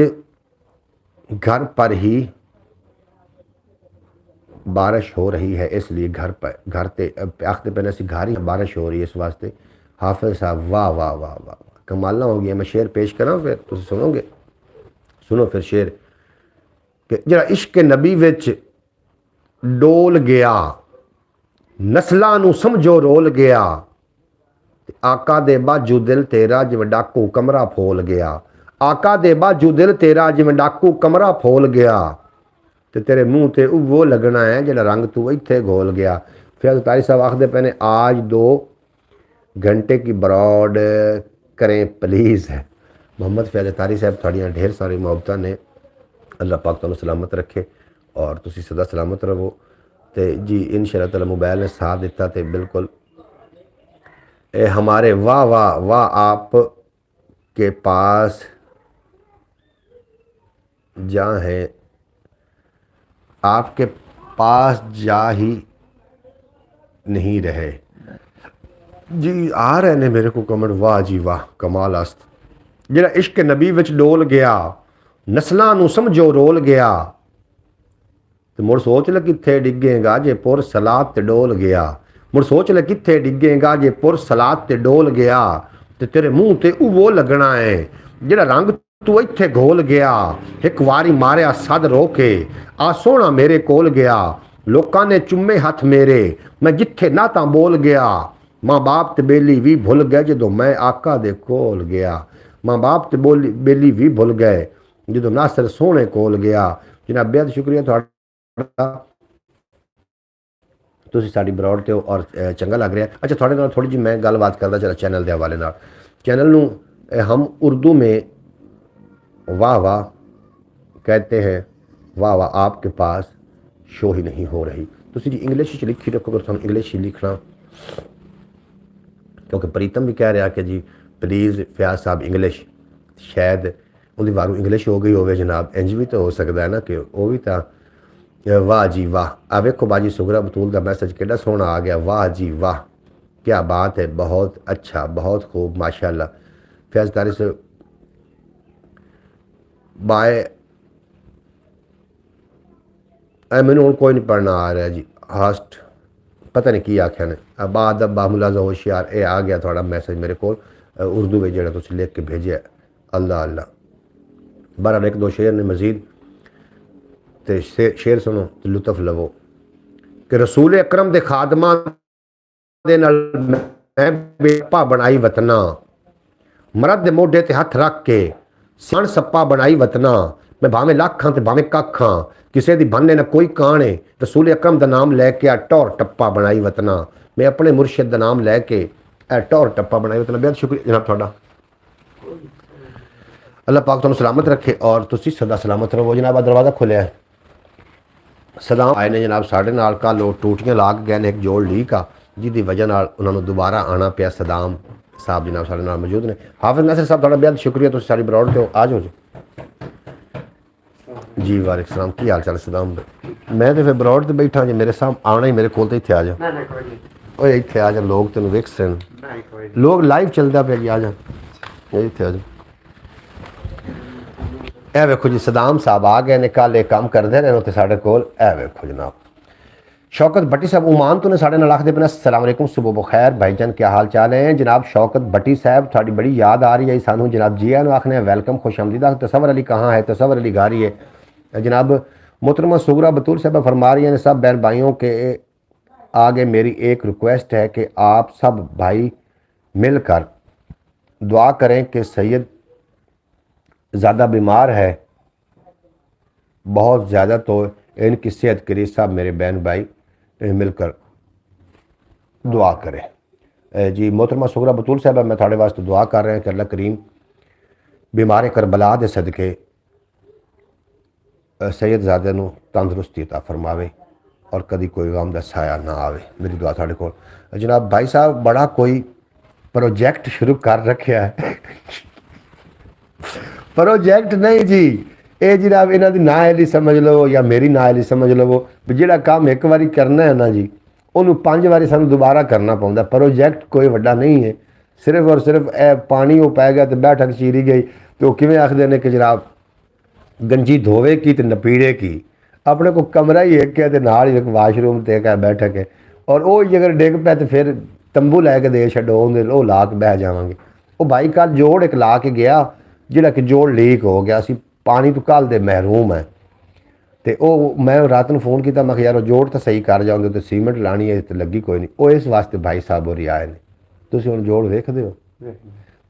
[SPEAKER 1] घर पर ही, बारिश हो रही है इसलिए घर पर घर ते आखते पहले से घर ही बारिश हो रही है इस वास्ते। हाफिज साहब वाह वाह वाह वाह वाह कमाला हो गया। मैं शेर पेश करा फिर तुम सुनोगे, सुनो फिर शेर कि जरा इश्क नबी विच डोल गया, नस्लां नू समझो रोल गया, आका दे बाजू दिल तेरा जिवें डाकू कमरा फोल गया। आका दे बाजू दिल तेरा जिवें डाकू कमरा फोल गया, तो तेरे मुँह ते वो लगना है जो रंग तू इत्थे घोल गया। फिर तारी साहब आखते पे ने आज 2 घंटे की ब्रॉड करें प्लीज़। मोहम्मद फैज़ल तारी साहब थोड़ियाँ ढेर सारी मुहब्बतां ने, अल्लाह पाक तुहानू सलामत रखे और तुसी सदा सलामत रहो। तो जी इंशाअल्लाह ताला मोबाइल ने साथ दिता तो बिल्कुल ए हमारे वाह वाह वाह आप के पास जा है, आपके पास जा ही नहीं रहे। जी आ रहे ने मेरे को कमेंट, वाह जी वाह कमाल अस्त। जरा इश्क नबी विच डोल गया, नस्लां नू समझो रोल गया, तो मुड़ सोच ले कित्थे डिगेगा जे पुर सलाद ते डोल गया। मुड़ सोच ले कित्थे डिगेगा जे पुर सलाद ते डोल गया, ते तेरे मुंह ते वो लगना है जेड़ा रंग तू इत्थे घोल गया। एक वारी मारिया सद रोके, आ सोना मेरे कोल गया, लोकां ने चुम्मे हथ मेरे, मैं जिथे नातां बोल गया। माँ बाप ते बेली भी भुल गए जदों मैं आका दे कोल गया। माँ बाप ते बेली भी भुल गए जदों नासर सोहणे कोल गया। जनाब बेहद शुक्रिया तुहाडा, तुसीं साडी ब्रॉड ते हो और चंगा लग रहा है। अच्छा थोड़े नाल थोड़ी जी मैं गलबात करदा चला चैनल के हवाले नाल। चैनल नूं हम उर्दू में वाह वाह कहते हैं, वाह वाह आपके पास शो ही नहीं हो रही। तुसी जी इंग्लिश लिखी रखो, अगर तुम इंग्लिश ही लिखना, क्योंकि प्रीतम भी कह रहा कि जी प्लीज़ फयाज साहब इंग्लिश, शायद उनकी वारू इंग्लिश हो गई होवे जनाब, इंज भी तो हो सकता है ना कि वो भी तो। वाह जी वाह, आ वेखो बाजी सुगरा बतूल का मैसेज कितना सोहना आ गया, वाह जी वाह क्या बात है, बहुत अच्छा, बहुत खूब, माशाल्लाह। फयाज तारी से बाय मैनू हूँ कोई नहीं पढ़ना आ रहा जी, हास्ट पता नहीं की आख्या ने। बाद बामुलाजा होशियार ये आ गया थोड़ा मैसेज मेरे को उर्दू में जो तुम लिख के भेजे, अल्लाह अल्लाह। बहरहाल एक दो शेर ने मजीद, तो शेर सुनो तो लुत्फ लवो कि रसूल अकरम के खादमा दे नाल मैं बेपा बनाई वतना, मरद दे मोढे ते हथ रख के सन सप्पा बनाई वतना, मैं भावें लख हाँ तो भावें कख हाँ, किसी की बनने ना कोई काने, रसूल अकरम का नाम लैके टौर टप्पा बनाई वतना, मैं अपने मुर्शिद का नाम लैके टौर टप्पा बनाई वतना। बेहद शुक्रिया जनाब थोड़ा, अल्लाह पाक तुम सलामत रखे और तुसी सदा सलामत रहो। जनाब दरवाज़ा खुलिया है, सदाम आए ने जनाब साढ़े नाल, कल वो टूटियाँ ला के गए एक जोड़ लीक आ जिसकी वजह नाल उन्होंने दोबारा आना पिया। सदाम साहब जनाब साढ़े नाल मौजूद ने। हाफिज नासिर साहब थोड़ा बेहद शुक्रिया, तुम सारी ब्रॉड तो आ जाओ जी। वालेकुम सलाम, की हाल चाल सदाम? मैं तो फिर ब्रॉड तो बैठा जी, मेरे साहब आना ही मेरे को इतने आ जाओ, इतने आ जा, लोग तेन वेख सन, लोग लाइव चलता पे जी, आ जा इतने आ जाओ। ए वेखो जी सदाम साहब आ गए ने, कल एक काम करते रहे तो साढ़े कोल। ए वेखो जनाब शौकत भट्टी साहब उमान तो ने साढ़े नाल आखदे पे, अस्सलाम वालेकुम, सुबह बखैर भाईजान, क्या हाल चाल है जनाब? शौकत भट्टी साहब थोड़ी बड़ी याद आ रही है सानू जनाब, जी आनू आखने वेलकम, खुश आमदीदा। तसवर अली कहाँ है? तसवर अली गा रही है जनाब। मोहतरमा सुगरा बतूल साहब फरमा रही हैं, सब बहन भाइयों के आगे मेरी एक रिक्वेस्ट है कि आप सब भाई मिलकर दुआ करें कि सैयद ज़्यादा बीमार है बहुत ज़्यादा, तो इनकी सेहत के लिए सब मेरे बहन भाई मिलकर दुआ करें जी। मोहतरमा सुगरा बतूल साहब मैं थोड़े वास्ते दुआ कर रहे हैं कि अल्लाह करीम बीमार करबला दे सदके सैयदजादे नूं तंदुरुस्ती अता फरमावे और कभी कोई गम दा साया ना आवे, मेरी दुआ थोड़े को। जनाब भाई साहब बड़ा कोई प्रोजेक्ट शुरू कर रखा है प्रोजेक्ट नहीं जी, ये जनाब इन्हों की नाअहली समझ लो या मेरी नाअहली समझ लो, भी जो काम एक बारी करना है ना जी, उन्होंने 5 बारी सानू दोबारा करना पौंदा। प्रोजेक्ट कोई वड्डा नहीं है, सिर्फ और सिर्फ पानी वो पै गया तो बैठक चीरी गई, तो किवें आखदे ने कि जनाब गंजी धोवे की तो नपीड़े की, अपने को कमरा ही एक है तो नाल ही एक वाशरूम तो एक है बैठक है, और वो अगर डिग पे तो फिर तंबू लैके दे छड्डो, वो ला के बह जावांगे। वो भाई कल जोड़ एक ला के गया जिहड़ा कि जोड़ लीक हो गया, असी पानी तो कल दे महरूम है, तो मैं रात को फोन किया, मैं यार जोड़ तो सही कर जाओगे, तो सीमेंट लानी है तो लगी कोई नहीं, वो इस वास्ते भाई साहब हो आए ने। तुसीं हुण जोड़ वेखदे हो,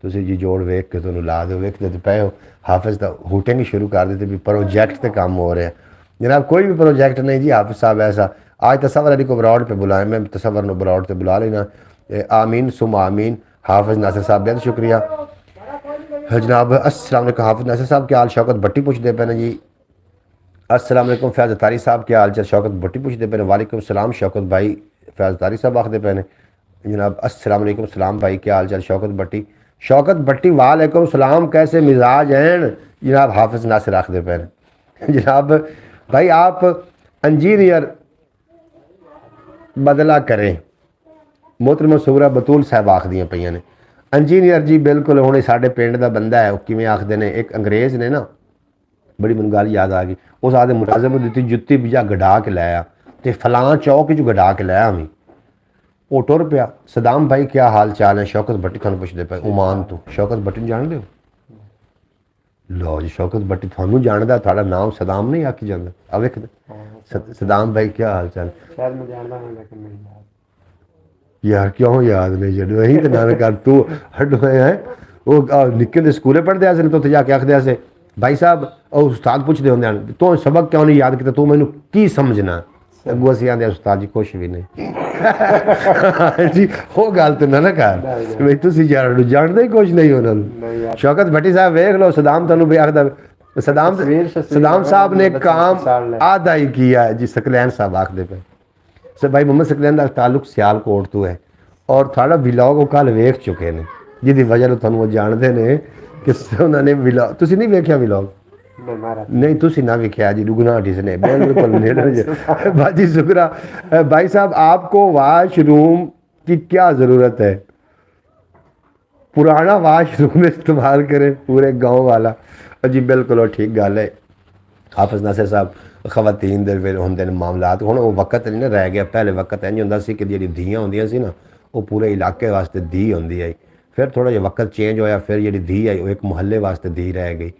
[SPEAKER 1] तुसीं जी जोड़ वेख के तुहानूं ला दो, वेखदे तो पे हो। हाफिज तो हुटिंग शुरू कर दी भी प्रोजेक्ट से काम हो रहा है जनाब, कोई भी प्रोजेक्ट नहीं जी। हाफिज साहब ऐसा आज तसवर अली को ब्रॉड पे बुलाए, मैं तसवर को ब्रॉड पर बुला लेना। आमीन सुम आमीन। हाफिज नासिर साहब बहुत शुक्रिया जनाब। अस्सलाम वालेकुम हाफिज नासिर साहब क्या हाल? शौकत भट्टी पूछते पे जी। अस्सलाम वालेकुम फैज़ अतारी साहब क्या हाल चाल? शौकत भट्टी पूछते पे। वालेकुम सलाम शौकत भाई, फैज़ अतारी साहब आखते पे जनाब। अस्सलाम वालेकुम सलाम भाई क्या हाल चाल? शौकत भट्टी, शौकत भट्टी वालेकुम सलाम, कैसे मिजाज हैं जनाब? हाफिज नासिर आखते पे जनाब भाई आप इंजीनियर बदला करें, मोहतरमा सुगरा बतूल साहब आखदियाँ पईयां ने इंजीनियर जी बिल्कुल। हुणे साडे पिंड दा बंदा है, किवें आखदे ने, एक अंग्रेज़ ने ना, बड़ी मैनूं गल याद आ गई, उस आखदे मुलाजम नूं दित्ती जुत्ती भी जा गड़ा के लाया तो फलां चौक च गड़ा के लाया मैं, वो टुर पिया। सदाम भाई क्या हाल चाल है? शौकत भट्टी थानूं पुछदे पे उमान तो। शौकत भट्टी जानदे हो? लो जी शौकत भट्टी थानूं जानदा, तुहाडा नाम सदाम नहीं आखी जांदा। आ वेख सदाम भाई क्या हाल चाल? शायद मैं जानदा हां लेकिन नहीं यार, क्यों याद नहीं? जो यही तो नाम कर तू हट है वो निक्के दे स्कूले पढ़ते आसे तो उत्थे जाके आखदे भाई साहब और उस्ताद पुछदे होंदे तो सबक क्यों नहीं याद किया, तू मैनू की समझना? ਅੱਗੋਂ ਅਸੀਂ ਆਂਦੇ ਉਸਤਾਦ ਜੀ ਕੁਛ ਵੀ ਨਹੀਂ ਜੀ ਉਹ ਗੱਲ ਤੇ ਨਾ ਕਰ ਵੀ ਤੁਸੀਂ ਜਾਣਦੇ ਹੀ ਕੁਛ ਨਹੀਂ ਉਹਨਾਂ ਨੂੰ ਸ਼ੌਕਤ ਭੱਟੀ ਸਾਹਿਬ ਵੇਖ ਲਓ ਸਦਾਮ ਤੁਹਾਨੂੰ ਵੀ ਆਖਦਾ सदाम साहब ने काम आधा ही किया है जी सकलैन साहब आखते पे सर भाई मोहम्मद सकलैन का ताल्लुक सियालकोट तो है और थोड़ा विलॉग वो कल वेख चुके हैं जिसकी वजह तो वो जानते हैं कि उन्होंने विलॉग तुसी नहीं वेख्या विलॉग नहीं तुसी ना वेख्या जी रुगना ने बिल्कुल बाजी शुक्रा भाई साहब आपको वाशरूम की क्या ज़रूरत है पुराना वाशरूम इस्तेमाल करें पूरे गांव वाला जी बिल्कुल ठीक गल है हाफिज नासिर साहब खवातीन दे फिर होंदे ने मामलात हुण वो वक्त नहीं ना रह गया पहले वक्त इंज हुंदा सी कि जिहड़ी धीआं हुंदियां सी ना वो पूरे इलाके वास्ते धी हुंदी आई फिर थोड़ा जिहा वक्त चेंज होया फिर जिहड़ी धी आई वो एक मुहल्ले वास्ते धी रह गई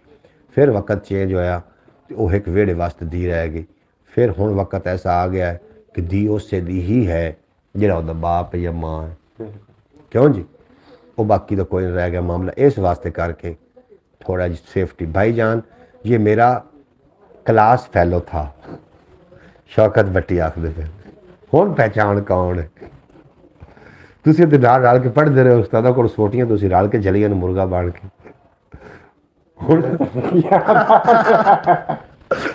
[SPEAKER 1] फिर वक्त चेंज होया ते वो एक वेड़े वास्ते धी रह गई फिर हुण वक्त ऐसा आ गया है कि धी उसे दी ही है जिहड़ा उहदा बाप या मां है क्यों जी वो बाकी तो कोई नहीं रह गया मामला इस वास्ते करके थोड़ा जी सेफ्टी भाईजान ये मेरा क्लास फैलो था शौकत भट्टी आखते थे हुण पहचान कौन है तुसीं ते नाल रल के पढ़ते रहे उस्तादा कोल सोटियां तुसीं रल के चली गए मुर्गा बन के हुण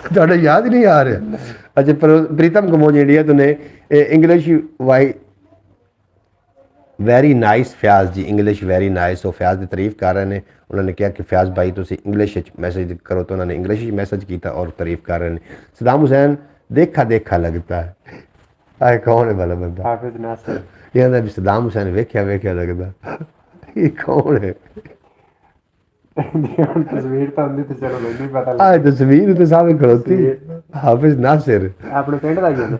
[SPEAKER 1] तुहाडे याद नहीं आ रहा अच्छा प्रीतम कमोज इंडिया तो ने इंग्लिश वाई very nice Fayaz ji English very nice वो फयाज की तारीफ कर रहे हैं उन्होंने कहा कि फयाज भाई तुम इंग्लिश मैसेज करो तो उन्होंने इंग्लिश मैसेज किया और तारीफ कर रहे हैं सदाम हुसैन देखा देखा लगता है आए कौन है भला बंदा हाफिज नासिर ये भी सदाम हुसैन वेख्या वेख्या लगता ये कौन है तस्वीर तो आंदी ते चलो नहीं पता आ तस्वीर तो सामने खड़ोती हाफिज नासिर अपने पिंड दा ही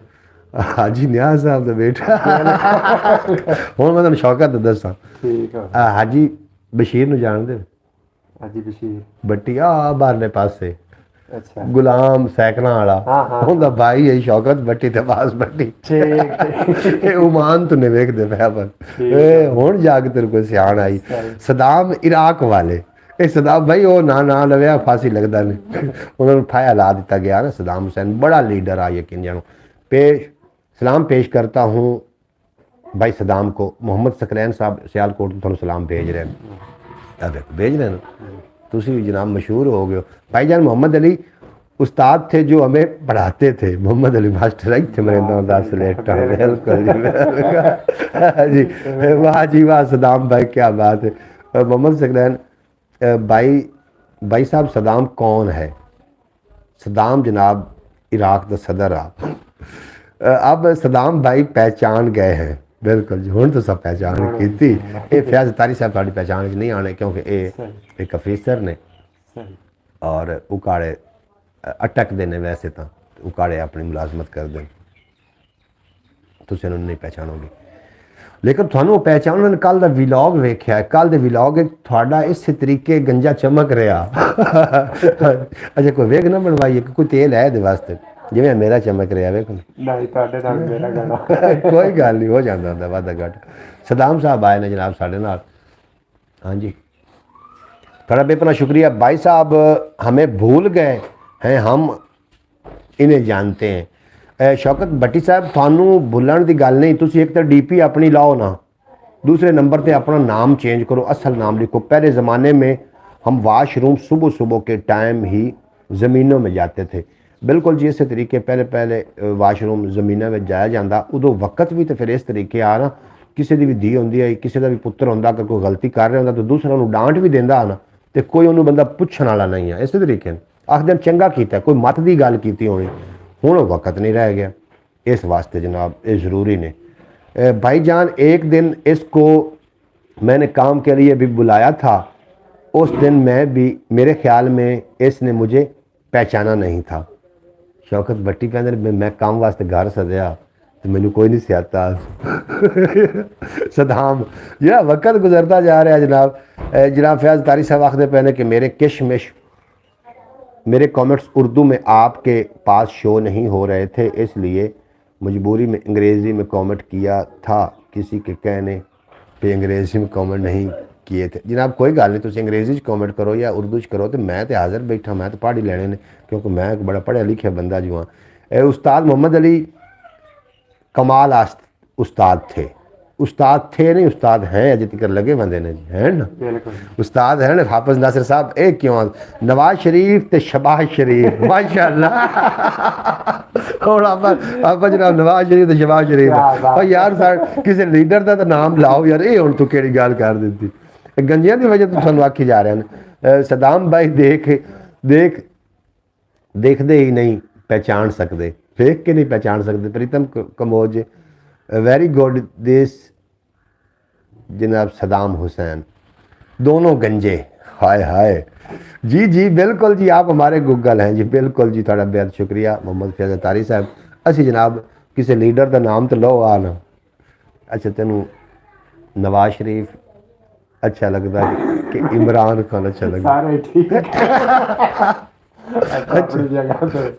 [SPEAKER 1] हाजी न्याज साहब का बेटा हुण मैं तुहानूं शौकत दसां हाजी बशीर नूं जानदे हाजी बशीर भट्टी आ बारले पासे अच्छा गुलाम सैकलां वाला उहदा भाई है शौकत भट्टी ते अब्बास भट्टी ठीक उमान तूं ने वेखदे पिया पर हुण जाके तेरे कोल सियाण आई सदाम इराक वाले सदाम भाई वो ना लव्या फांसी लगता नहीं उन्होंने फाया ला दिता गया ना सदाम हुसैन बड़ा लीडर आ यकीन जानो पेश सलाम पेश करता हूँ भाई सदाम को मोहम्मद सकलैन साहब सियालकोट तो थोड़ा सलाम भेज रहे हैं देखो भेज रहे हैं तुसी जनाब मशहूर हो गए हो भाईजान मोहम्मद अली उस्ताद थे जो हमें पढ़ाते थे मोहम्मद अली मास्टर आई थे मेरे दास बिल्कुल जी वाह जी वाह सदाम भाई क्या बात है मोहम्मद सकलैन भाई साहब सदाम कौन है सदाम जनाब इराक का सदर आ अब सदाम भाई पहचान गए हैं बिल्कुल जी हुण तो सब पहचान की थी ये फयाज तारी साहब थोड़ी पहचान नहीं आने क्योंकि ये एक अफीसर ने और उकाड़े अटकते हैं वैसे तो उकाड़े अपनी मुलाजमत करते तुसीं उन्होंने नहीं पहचानोगे लेकिन थानू पहचान उन्होंने कल का विलॉग वेख्या कल के विलॉग थोड़ा इस तरीके गंजा चमक रहा अच्छा कोई वेग ना बनवाइए कोई तेल है ये वास्ते जिवें मेरा चमक रहा वेख कोई गल नहीं हो जाता होंदा वादा घट सदाम साहब आए ने जनाब साढ़े नाल हाँ जी थोड़ा बेपना शुक्रिया भाई साहब हमें भूल गए हैं हम इन्हें जानते हैं शौकत भट्टी साहब थानू भुलन की गल नहीं तुसी एक तो DP अपनी लाओ ना दूसरे नंबर पे अपना नाम चेंज करो असल नाम लिखो पहले ज़माने में हम वाशरूम सुबह सुबह के टाइम ही ज़मीनों में जाते थे बिल्कुल जी इस तरीके पहले वाशरूम ज़मीनों में जाया जाता उदों वक्त भी तो फिर इस तरीके आ ना किसी की भी धी होंदी है किसी का भी पुत्र होंदा अगर कोई गलती कर रहा होंदा तो दूसरा उन्होंने डांट भी देंदा ना तो कोई उन्होंने बंदा पुछण वाला नहीं है इस तरीके आखदे चंगा कीता कोई मत की गल की होनी हुण वक्त नहीं रह गया इस वास्ते जनाब ये ज़रूरी ने भाईजान एक दिन इसको मैंने काम के लिए भी बुलाया था उस दिन मैं भी मेरे ख्याल में इसने मुझे पहचाना नहीं था शौकत भट्टी कहते मैं काम वास्ते घर सदया तो मैनू कोई नहीं सियाता सदाम जरा वक्त गुजरता जा रहा है जनाब फयाज तारी साहब आखते पे ने कि मेरे किशमिश मेरे कमेंट्स उर्दू में आपके पास शो नहीं हो रहे थे इसलिए मजबूरी में अंग्रेज़ी में कमेंट किया था किसी के कहने पे अंग्रेज़ी में कमेंट नहीं किए थे जनाब कोई गल नहीं तुम अंग्रेज़ी कमेंट करो या उर्दू करो तो मैं तो हाज़र बैठा मैं तो पढ़ ही लैने ने क्योंकि मैं एक बड़ा पढ़िया लिखिया बंदा जो हाँ उस्ताद मोहम्मद अली कमाल उस्ताद थे नहीं, उस्ताद हैं, अजे तक लगे बंदे ने जी, है ना, उस्ताद है ना हाफिज नासिर साहब। एक क्यों नवाज शरीफ ते शबाज शरीफ माशाअल्लाह। और आप जनाब नवाज शरीफ ते शबाज शरीफ और यार किसी लीडर का तो नाम लाओ यार, ये हुण तू केड़ी गल कर दी। गंजियां की वजह तो तुहानूं आखी जा रहे हैं। सदाम भाई देखते ही नहीं पहचान सकते, देख के नहीं पहचान सकते। प्रीतम कमोज वेरी गुड दिस जनाब सदाम हुसैन, दोनों गंजे, हाय हाय जी जी बिल्कुल जी, आप हमारे गूगल हैं जी, बिल्कुल जी, थोड़ा बेहद शुक्रिया मोहम्मद फैज़ अतारी साहब। असी जनाब किसी लीडर का नाम तो लो आ ना। अच्छा तेनू नवाज शरीफ अच्छा लगता है कि इमरान खान अच्छा लगता है? सारे ठीक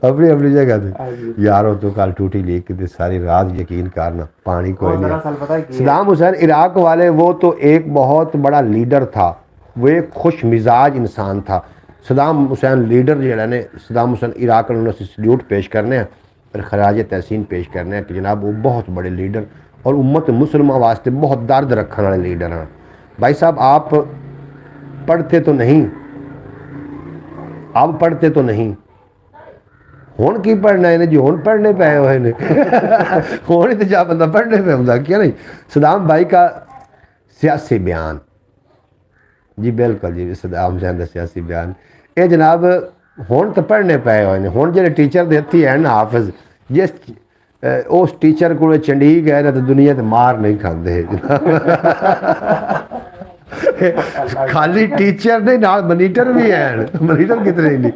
[SPEAKER 1] अपनी अपनी जगह थे यार। तो कल टूटी लीक की सारी रात यकीन करना पानी कोई नहीं। सदाम हुसैन इराक वाले, वो तो एक बहुत बड़ा लीडर था, वो एक खुश मिजाज इंसान था। सदाम हुसैन लीडर जड़ा ने सदाम हुसैन इराक में सल्यूट पेश करने और खराज तहसीन पेश करने कि जनाब वो बहुत बड़े लीडर और उम्मत मुसलमान वास्ते बहुत दर्द रखने वाले लीडर हैं। भाई साहब आप पढ़ते तो नहीं, आप पढ़ते तो नहीं, हुण की पढ़ना है जी, हुण पढ़ने पे हुए ने हुण तो जा बंदा पढ़ने पे होंगे क्या नहीं। सदाम भाई का सियासी बयान जी, बिल्कुल जी, सदाम हुसैन का सियासी बयान ये जनाब हुण तो पढ़ने पे हुए ने। हुण जो टीचर के हथी है ना हाफिज, जिस उस टीचर को चंडी गए ना तो दुनिया तो मार नहीं खाते खाली टीचर ने नाल मनीटर भी हैं, मनीटर कितने नहीं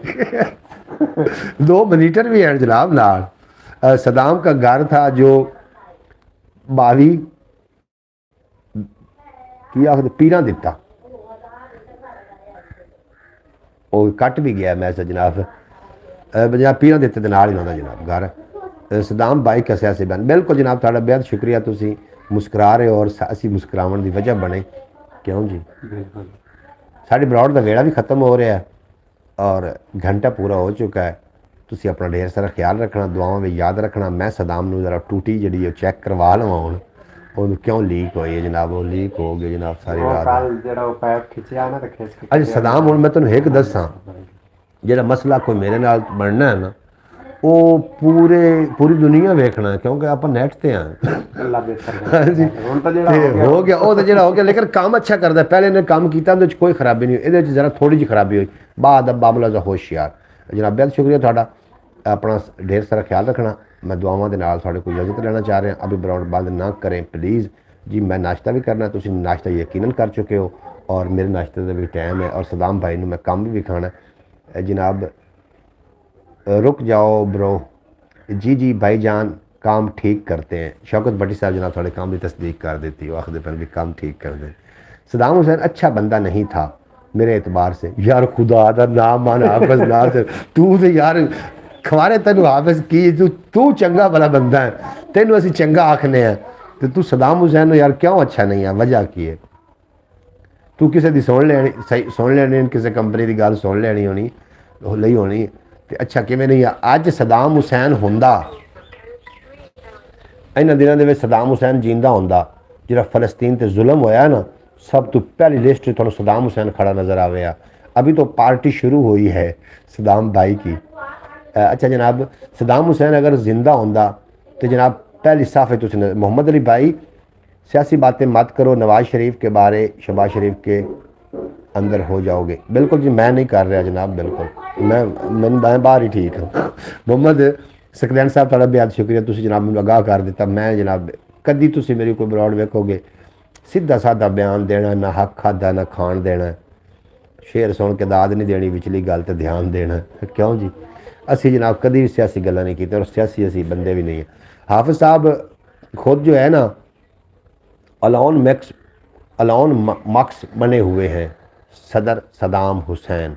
[SPEAKER 1] 2 मनीटर भी हैं जनाब नाल। सदाम का घर था जो 22 की आखिर पीरा दिता, वो कट भी गया मैं जनाब जनाब पीरा दिते नाल ही उन्होंने जनाब घर। सदाम भाई का सियासी बयान बिल्कुल जनाब, थोड़ा बेहद शुक्रिया, तुसी मुस्कुरा रहे हो और असी मुस्कुरावन की वजह बने क्यों जी। साढ़े ब्रॉड का वेड़ा भी खत्म हो रहा है और घंटा पूरा हो चुका है। तुसी अपना ढेर सारा ख्याल रखना, दुआओं में याद रखना। मैं सदाम नूं जरा टूटी जी चैक करवा लवां हुण, वो क्यों लीक हुई है जनाब, वो लीक हो गई जनाब सारी रात। अच्छा सदाम हुण मैं तुहानूं एक दसां, जिहड़ा मसला कोई मेरे नाल बनना है ना, वो पूरी दुनिया वेखना है क्योंकि आप नेट ते हैं हो गया वो तो जो हो गया, लेकिन काम अच्छा करता है। पहले इन्हें काम किया तो कोई खराबी नहीं हुई, ये जरा थोड़ी जी खराबी हुई, बाद बाबला जा होशियार। जनाब बेहद शुक्रिया थोड़ा, अपना ढेर सारा ख्याल रखना। मैं दुआवां दे नाल थोड़े कोई इजाजत लेना चाह रहा। अभी ब्रॉड बंद ना करें प्लीज़ जी, मैं नाश्ता भी करना, तुम नाश्ता यकीनन कर चुके हो और मेरे नाश्ते का भी टाइम है और सदाम भाई ने मैं काम भी खाना जनाब। रुक जाओ ब्रो जी जी भाईजान, काम ठीक करते हैं। शौकत भट्टी साहब जनाब थोड़े काम की तस्दीक कर देती हो, आखिर पर भी काम ठीक कर दें। सदाम हुसैन अच्छा बंदा नहीं था मेरे एतबार से यार, खुदा दा नाम मान हाफिज नासिर, तू तो यार खवारे तेन हाफिज की तू चंगा भला बंदा है, तेन असी चंगा आखने हैं तो तू सदाम हुसैन यार क्यों अच्छा नहीं है, वजह की है? तू किसी की सुन लेनी, सही सुन लेनी, किसी कंपनी की गल सुन लेनी होनी ਲਈ होनी तो अच्छा किमें नहीं है। अज सदाम हुसैन होंदा, इन्हां दिनों दे विच सदाम हुसैन जींदा होंदा, जिहड़ा फलस्तीन ते जुल्म होया ना, सब तो पहली लिस्ट में थोड़ा सदाम हुसैन खड़ा नज़र आया। अभी तो पार्टी शुरू हुई है सदाम भाई की। अच्छा जनाब, सदाम हुसैन अगर जिंदा होंदा तो जनाब पहली साफ़े तुझ मोहम्मद अली भाई सियासी बातें मत करो, नवाज शरीफ के बारे शहबाज शरीफ के अंदर हो जाओगे। बिल्कुल जी मैं नहीं कर रहा जनाब, बिल्कुल मैं बाहर ही ठीक हूँ। मोहम्मद सकलैन साहब थोड़ा बेहद शुक्रिया, तुसी जनाब मैं आगाह कर दिता। मैं जनाब कदी तुसी मेरी कोई ब्रॉड वेखोगे सीधा साधा बयान देना, ना हक खादा ना खान देना, शेर सुन के दाद नहीं देनी, विचली गल तो ध्यान देना क्यों जी। असी जनाब कभी भी सियासी गल्लां नहीं की और सियासी असी बंदे भी नहीं है। हाफिज साहब खुद जो है ना अलाउन मक्स बने हुए हैं सदर सदाम हुसैन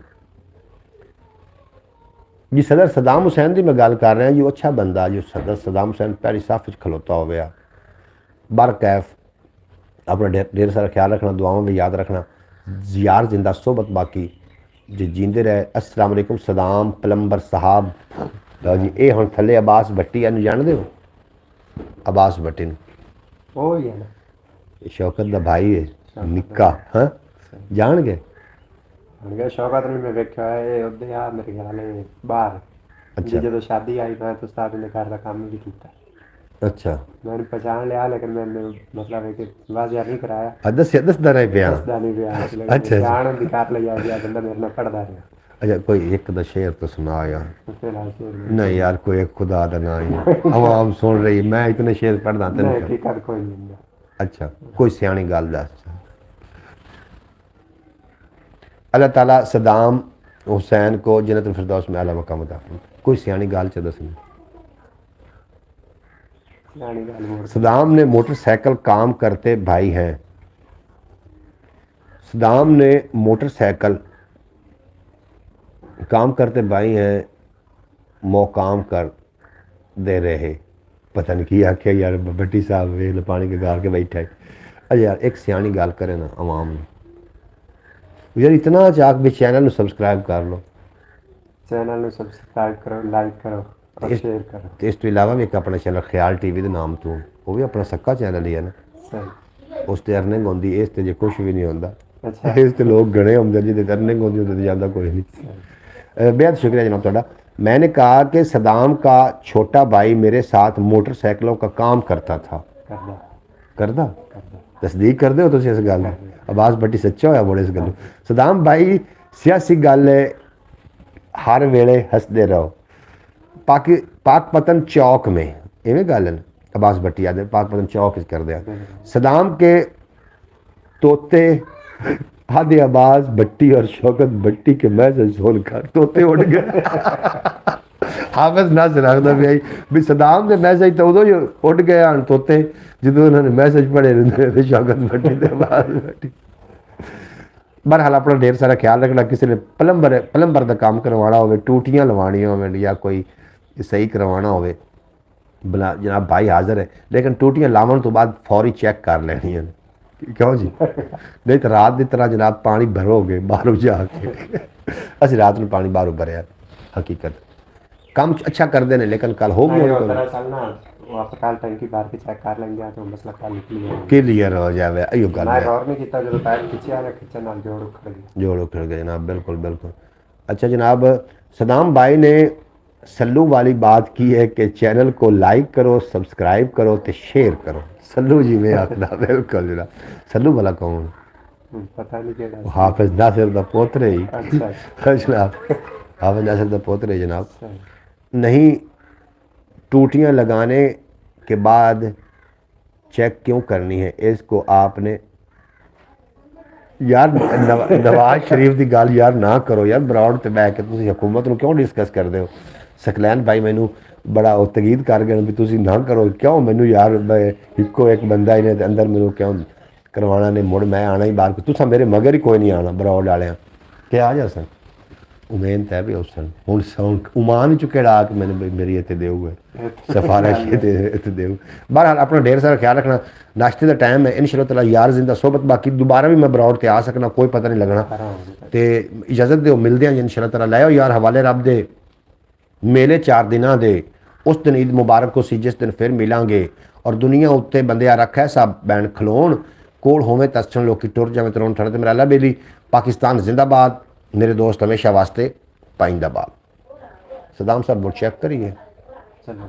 [SPEAKER 1] जी। सदर सदाम हुसैन की मैं गल कर रहा जो अच्छा बंदा, जो सदर सदाम हुसैन पहली साफ खलोता हो बरकैफ अपना ढेर सारा ख्याल रखना, दुआओं में याद रखना। यार जिंदा सोबत बाकी जी जींदे रहे। अस्सलाम वालेकुम सदाम प्लम्बर साहब जी, ये हुण थले अब्बास भट्टी जानते हो? अब्बास भट्टी नूं?
[SPEAKER 2] ਉਹ ਹੀ ਹੈ ਨਾ
[SPEAKER 1] शौकत दा भाई है निक्का, हाँ जान गए?
[SPEAKER 2] ਹੁਣ ਗਿਆ ਸ਼ੌਕਤ ਨੂੰ ਮੈਂ ਵੇਖਿਆ ਇਹ ਉਹਦੇ ਆ ਮੇਰੇ ਖਿਆਲ ਇਹ ਬਾਹਰ
[SPEAKER 1] अच्छा
[SPEAKER 2] ਜੀ ਜਦੋਂ ਸ਼ਾਦੀ ਆਈ ਮੈਂ ਤਾਂ ਉਸਤਾਦ ਨੇ ਘਰ ਦਾ ਕੰਮ ਵੀ ਕੀਤਾ
[SPEAKER 1] अच्छा
[SPEAKER 2] मैंने पहचान लिया लेकिन मैंने मतलब है कि वाजिया नहीं कराया
[SPEAKER 1] दसदा रहे पिया।
[SPEAKER 2] दसदा नहीं पिया
[SPEAKER 1] अच्छा,
[SPEAKER 2] लेकिन पहचान दिखा लिया गया बंदा मेरे ਨਾਲ पढ़दा रहा
[SPEAKER 1] अच्छा कोई एक दा शेर तो सुना यार।
[SPEAKER 2] फिलहाल शेर नहीं
[SPEAKER 1] नहीं यार कोई एक खुदा दा ना ही आवाम सुन रही, मैं इतने शेर पढ़दा तेन।
[SPEAKER 2] हकीकत कोई नहीं है।
[SPEAKER 1] अच्छा कोई सियानी गल दस। अल्लाह ताला सदाम हुसैन को जन्नतुल फिरदौस में आला मकाम अता फरमाए। कोई सियानी गल च दसनी।
[SPEAKER 2] सियानी गल मोड़
[SPEAKER 1] सदाम ने मोटरसाइकिल काम करते भाई हैं। सदाम ने मोटरसाइकिल काम करते भाई हैं, मोकाम कर दे रहे। पता नहीं की आख्या यार भट्टी साहब वे पानी के गाल के बैठा है। अरे यार एक सियानी गल करे ना आवाम ने यार इतना चाक भी चैनल सब्सक्राइब कर लो,
[SPEAKER 2] चैनल ਨੂੰ ਸਬਸਕ੍ਰਾਈਬ ਕਰੋ, ਲਾਈਕ ਕਰੋ ਔਰ ਸ਼ੇਅਰ ਕਰੋ।
[SPEAKER 1] ਤੇ ਇਸ ਤੋਂ ਇਲਾਵਾ ਵੀ ਇੱਕ ਆਪਣਾ ਚੈਨਲ ਖਿਆਲ ਟੀਵੀ ਦੇ ਨਾਮ ਤੋਂ, ਉਹ ਵੀ ਆਪਣਾ ਸੱਕਾ ਚੈਨਲ ਹੀ ਹੈ ਨਾ।
[SPEAKER 2] ਸਹੀ
[SPEAKER 1] ਉਸ ਤੇ ਅਰਨਿੰਗ ਹੁੰਦੀ, ਇਸ ਤੇ ਜੇ ਕੁਝ ਵੀ ਨਹੀਂ ਹੁੰਦਾ।
[SPEAKER 2] अच्छा
[SPEAKER 1] ਇਸ ਤੇ ਲੋਕ ਗਣੇ ਹੁੰਦੇ ਜਿਹਦੇ ਅਰਨਿੰਗ ਹੁੰਦੀ ਉਹਦੇ ਤੇ ਜਾਂਦਾ ਕੋਈ नहीं। बेहद शुक्रिया जनाब ਤੁਹਾਡਾ। मैंने कहा कि सदाम का छोटा भाई मेरे साथ मोटरसाइकिलों का काम करता था।
[SPEAKER 2] करदा
[SPEAKER 1] करदा
[SPEAKER 2] करदा
[SPEAKER 1] तस्दीक कर दो तुम इस गल। अब्बास भट्टी सच्चा होया बोले इस गल। सदाम भाई सियासी गल है, हर वेले हसदे रहो। पाकपतन चौक में इवें गल है। अब्बास भट्टी आदे पाकपतन चौक कर दिया। सदाम के तोते आदि अब्बास भट्टी और शौकत भट्टी के मैसेज सुनकर तोते उड़ गए। हाफिज नासिर आखदा भाई भी सदाम के मैसेज तो उदों ही उड़ गए हन तोते जो उन्होंने मैसेज पढ़े रहंदे शौकत भट्टी ते अब्बास भट्टी। बहरहाल अपना ढेर सारा ख्याल रखना। किसी ने प्लंबर का काम करवाना हो, टूटियां लवानियां हो या कोई सही करवाना हो, बला जनाब भाई हाजिर है, लेकिन टूटियां लावन तो बाद फौरी चेक कर लेनी है। क्यों जी? नहीं तो रात की तरह जनाब पानी भरोगे बाहरों जाके। असं रात में पानी बाहरों भरया हकीकत काम अच्छा करते हैं, लेकिन कल हो गया
[SPEAKER 2] दरअसल ना वो आप कल टंकी बाहर के चेक कर लेंगे तो मसला कल
[SPEAKER 1] क्लियर हो जाए। अयो गल
[SPEAKER 2] मैं गौर नहीं किया जो पैर खिंचा ना खिंचन नाल जोड़ उखड़ गया,
[SPEAKER 1] जोड़ उखड़ गए जनाब। बिल्कुल बिल्कुल। अच्छा जनाब सदाम भाई ने सल्लू वाली बात की है कि चैनल को लाइक करो, सब्सक्राइब करो तो शेयर करो। सल्लू जी में आखदा बिल्कुल जनाब। सल्लू वाला कौन?
[SPEAKER 2] पता नहीं केड़ा
[SPEAKER 1] हाफिज नासिर दा पोतरे ही।
[SPEAKER 2] अच्छा
[SPEAKER 1] जनाब हाफिज नासिर दा पोतरे जनाब।
[SPEAKER 2] सही
[SPEAKER 1] नहीं टूटियां लगाने के बाद चेक क्यों करनी है? इसको आपने यार नवाज शरीफ की गल यार ना करो यार। ब्रॉड ते बैठ के तुसीं हुकूमत नूं क्यों डिस्कस करते हो? सकलैन भाई मैनू बड़ा वो तकीद कर गए भी तुसीं ना करो। क्यों मैनू यार इको एक बंदा इन्हें अंदर मैनू क्यों करवाना ने? मुड़ मैं आना ही बाहर, तुसा मेरे मगर ही कोई नहीं आना ब्रॉड वाले के आ जा सन। उमेद है भी उस सन हूँ साउंड उमान चुके आके मैंने मेरी इतने देऊ है सिफारिश इतने देऊ। बहरहाल अपना ढेर सारा ख्याल रखना। नाश्ते का टाइम है इंशाअल्लाह ताला यार जिंदा सोबत। बाकी दोबारा भी मैं ब्रॉड ते आ सकना, कोई पता नहीं लगना। तो इजाजत दो, मिलते हैं इंशाअल्लाह ताला। लाओ यार हवाले रब दे मेले 4 दिनों दे। उस दिन ईद मुबारक को सी जिस दिन फिर मिलांगे और दुनिया उत्ते बंदे आ रखा है सब बैन खलोण कोल होवे तस्सन लोग टुर जावे तरोन थड़े। मेरा अल्लाह बेली पाकिस्तान जिंदाबाद। मेरे दोस्त हमेशा वास्ते पाइंदाबाद। सदाम साहब बोल चेक करिए।
[SPEAKER 2] चलो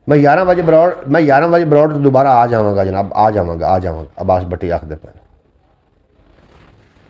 [SPEAKER 1] मैं 11 बजे ब्रॉड तो दोबारा आ जाऊँगा जनाब, आ जाऊँगा अब्बास भट्टी आखदे पे।